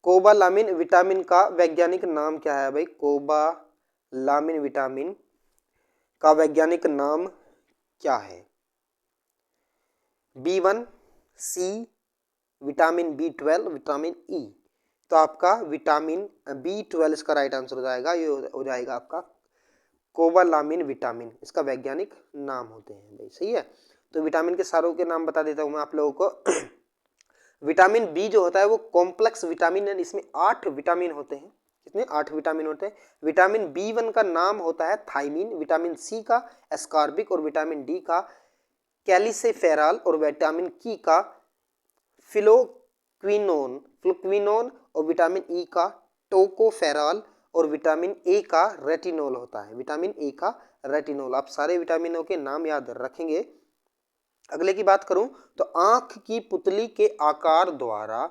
Speaker 1: कोबालामिन विटामिन का वैज्ञानिक नाम क्या है भाई, कोबालामिन विटामिन का वैज्ञानिक नाम क्या है। B1, C, vitamin B12, vitamin E। तो आपका विटामिन B12 इसका राइट आंसर हो जाएगा, ये हो जाएगा आपका कोबालामिन विटामिन, इसका वैज्ञानिक नाम होते हैं भाई, सही है। तो विटामिन के सारों के नाम बता देता हूं मैं आप लोगों को। विटामिन बी जो होता है वो कॉम्प्लेक्स विटामिन है, इसमें 8 विटामिन होते हैं, कितने 8 विटामिन होते हैं। विटामिन B1 का नाम होता है थाइमिन, विटामिन सी का एस्कॉर्बिक और विटामिन डी का कैल्सिफेरॉल और विटामिन की का फ्लुक्विनोन और विटामिन ई का टोकोफेरॉल और विटामिन ए का रेटिनोल होता है, विटामिन ए का रेटिनोल। आप सारे विटामिनों के नाम याद रखेंगे। अगले की बात करूं तो आंख की पुतली के आकार द्वारा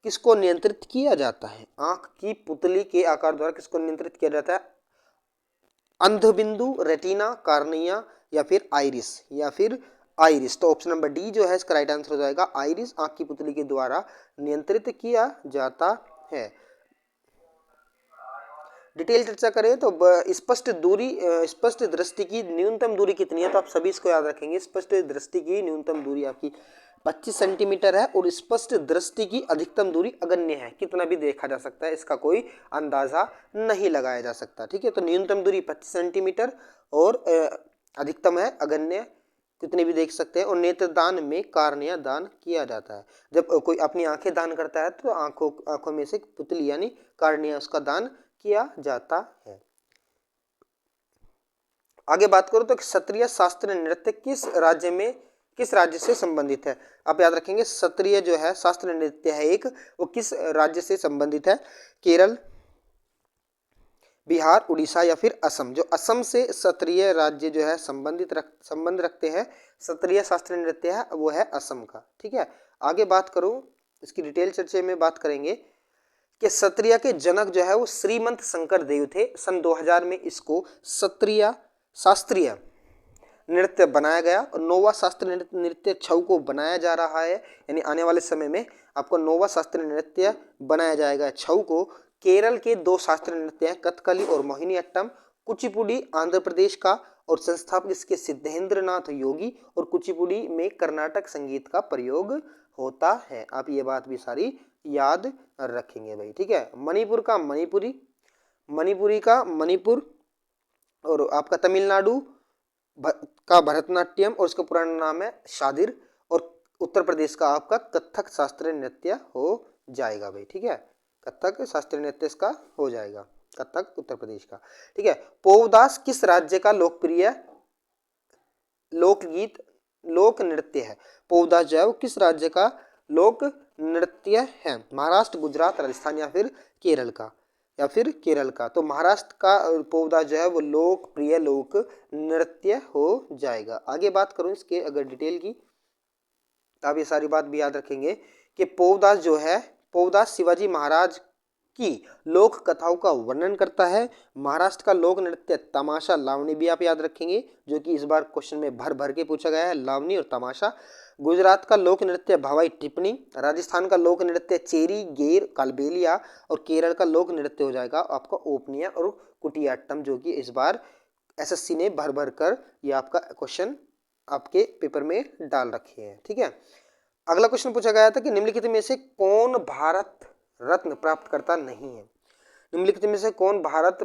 Speaker 1: किसको नियंत्रित किया जाता है। आंख की पुतली के आकार द्वारा किसको नियंत्रित किया जाता है, अंधबिंदु, रेटिना, कार्निया या फिर आइरिस, या फिर आइरिस। तो ऑप्शन नंबर डी जो है इसका राइट आंसर हो जाएगा आइरिस, आंख की पुतली के द्वारा नियंत्रित किया जाता है। डिटेल चर्चा करें तो स्पष्ट दृष्टि की न्यूनतम दूरी कितनी है, तो आप सभी इसको याद रखेंगे। स्पष्ट दृष्टि की न्यूनतम दूरी आपकी 25 सेंटीमीटर है और स्पष्ट दृष्टि की अधिकतम दूरी अगण्य है, कितना भी देखा जा सकता है, इसका कोई अंदाजा नहीं लगाया जा सकता। ठीक है, तो न्यूनतम दूरी 25 सेंटीमीटर और अधिकतम है अगण्य, कितने भी देख सकते हैं। और नेत्रदान में कार्निया दान किया जाता है। जब कोई अपनी आंखें दान करता है तो आंखों में से पुतली यानी कार्निया उसका दान किया जाता है। आगे बात करो तो क्षत्रिय शास्त्रीय नृत्य किस राज्य से संबंधित है। आप याद रखेंगे क्षत्रिय जो है शास्त्रीय नृत्य है एक, वो किस राज्य से संबंधित है। केरल, बिहार, उड़ीसा या फिर असम। जो असम से क्षत्रिय राज्य जो है संबंध रखते हैं, क्षत्रिय शास्त्रीय नृत्य है वो है असम का। ठीक है, आगे बात करूं इसकी डिटेल चर्चा में बात करेंगे कि क्षत्रिय के जनक जो है वो श्रीमंत शंकर देव थे। सन 2000 में इसको क्षत्रिय शास्त्रीय नृत्य बनाया गया और नौवां शास्त्रीय नृत्य छऊ को बनाया जा रहा है, यानी आने वाले समय में आपको नौवां शास्त्रीय नृत्य बनाया जाएगा छऊ को। केरल के 2 शास्त्रीय नृत्य हैं, कथकली और मोहिनीअट्टम। कुचिपुड़ी आंध्र प्रदेश का और संस्थापक इसके सिद्धेंद्र नाथ योगी, और कुचिपुड़ी में कर्नाटक संगीत का प्रयोग होता है। आप ये बात भी सारी याद रखेंगे भाई। ठीक है, मणिपुर का मणिपुरी का मणिपुर, और आपका तमिलनाडु का भरतनाट्यम और उसका पुराना नाम है शादिर, और उत्तर प्रदेश का आपका कथक शास्त्रीय नृत्य हो जाएगा भाई। ठीक है, कथक शास्त्रीय नृत्य इसका हो जाएगा, कथक उत्तर प्रदेश का। ठीक है, पोवदास किस राज्य का लोकप्रिय लोकगीत लोक नृत्य है। पोवदास जो है वो किस राज्य का लोक नृत्य है। महाराष्ट्र, गुजरात, राजस्थान या फिर केरल का। तो महाराष्ट्र का पोवदास जो है वो लोकप्रिय लोक नृत्य हो जाएगा। आगे बात करूं इसके अगर डिटेल की, तो आप ये सारी बात भी याद रखेंगे कि पोवदास शिवाजी महाराज की लोक कथाओं का वर्णन करता है। महाराष्ट्र का लोक नृत्य तमाशा लावनी भी आप याद रखेंगे, जो कि इस बार क्वेश्चन में भर भर के पूछा गया है, लावनी और तमाशा। गुजरात का लोक नृत्य भवाई टिप्पणी। राजस्थान का लोक नृत्य चेरी गेर कालबेलिया, और केरल का लोक नृत्य हो जाएगा आपका ओपनिया और कुटियाट्टम, जो कि इस बार एसएससी ने भर भर कर ये आपका क्वेश्चन आपके पेपर में डाल रखे हैं। ठीक है, अगला क्वेश्चन पूछा गया था कि निम्नलिखित में से कौन भारत रत्न प्राप्त करता नहीं है। निम्नलिखित में से कौन भारत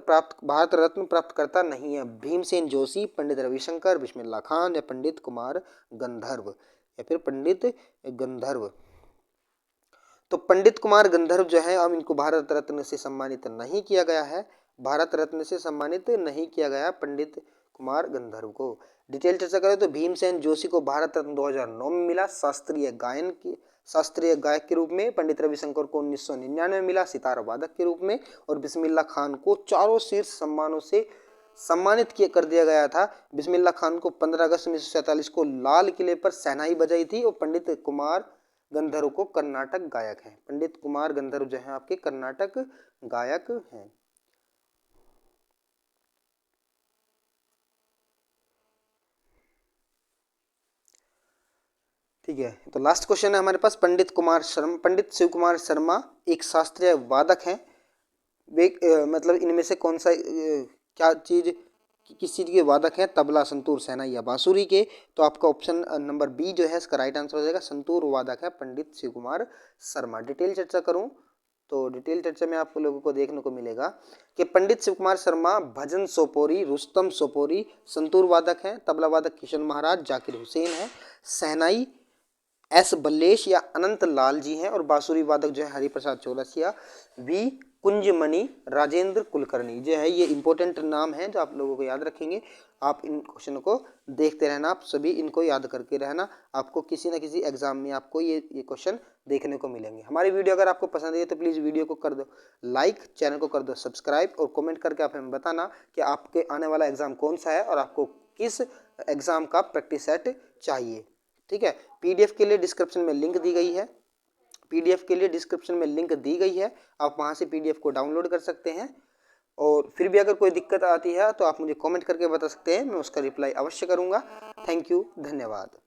Speaker 1: रत्न प्राप्त करता नहीं है। भीमसेन जोशी, पंडित रविशंकर, बिस्मिल्लाह खान या पंडित कुमार गंधर्व, या फिर पंडित गंधर्व। तो पंडित कुमार गंधर्व जो है अब इनको भारत रत्न से सम्मानित नहीं किया गया है, भारत रत्न से सम्मानित नहीं किया गया पंडित कुमार गंधर्व को। डिटेल चर्चा करें तो भीमसेन जोशी को भारत रत्न 2009 में मिला शास्त्रीय गायक के रूप में। पंडित रविशंकर को 1999 में मिला सितार वादक के रूप में, और बिस्मिल्लाह खान को चारों शीर्ष सम्मानों से सम्मानित कर दिया गया था। बिस्मिल्लाह खान को 15 अगस्त 1947 को लाल किले पर शहनाई बजाई थी, और पंडित कुमार गंधर्व को कर्नाटक गायक है। पंडित कुमार गंधर्व जो है आपके कर्नाटक गायक हैं। ठीक है, तो लास्ट क्वेश्चन है हमारे पास पंडित शिव कुमार शर्मा एक शास्त्रीय वादक हैं। वे मतलब इनमें से कौन सा किस चीज़ के वादक हैं। तबला, संतूर, शहनाई या बांसुरी के। तो आपका ऑप्शन नंबर बी जो है इसका राइट आंसर हो जाएगा, संतूर वादक है पंडित शिव कुमार शर्मा। डिटेल चर्चा करूं तो डिटेल चर्चा में आप लोगों को देखने को मिलेगा कि पंडित शिव कुमार शर्मा भजन सोपोरी, रुस्तम सोपोरी, संतूर वादक हैं। तबला वादक किशन महाराज, जाकिर हुसैन है। शहनाई एस बल्लेश या अनंत लाल जी हैं, और बांसुरी वादक जो है हरिप्रसाद चौरसिया, वी कुंजमणि राजेंद्र कुलकर्णी जो है। ये इंपॉर्टेंट नाम है जो आप लोगों को याद रखेंगे। आप इन क्वेश्चन को देखते रहना, आप सभी इनको याद करके रहना, आपको किसी न किसी एग्जाम में आपको ये क्वेश्चन देखने को मिलेंगे। हमारी वीडियो अगर आपको पसंद है तो प्लीज़ वीडियो को कर दो लाइक, चैनल को कर दो सब्सक्राइब, और कमेंट करके आप हमें बताना कि आपके आने वाला एग्जाम कौन सा है और आपको किस एग्जाम का प्रैक्टिस सेट चाहिए। ठीक है, पीडीएफ के लिए डिस्क्रिप्शन में लिंक दी गई है, आप वहां से पीडीएफ को डाउनलोड कर सकते हैं। और फिर भी अगर कोई दिक्कत आती है तो आप मुझे कमेंट करके बता सकते हैं, मैं उसका रिप्लाई अवश्य करूँगा। थैंक यू, धन्यवाद।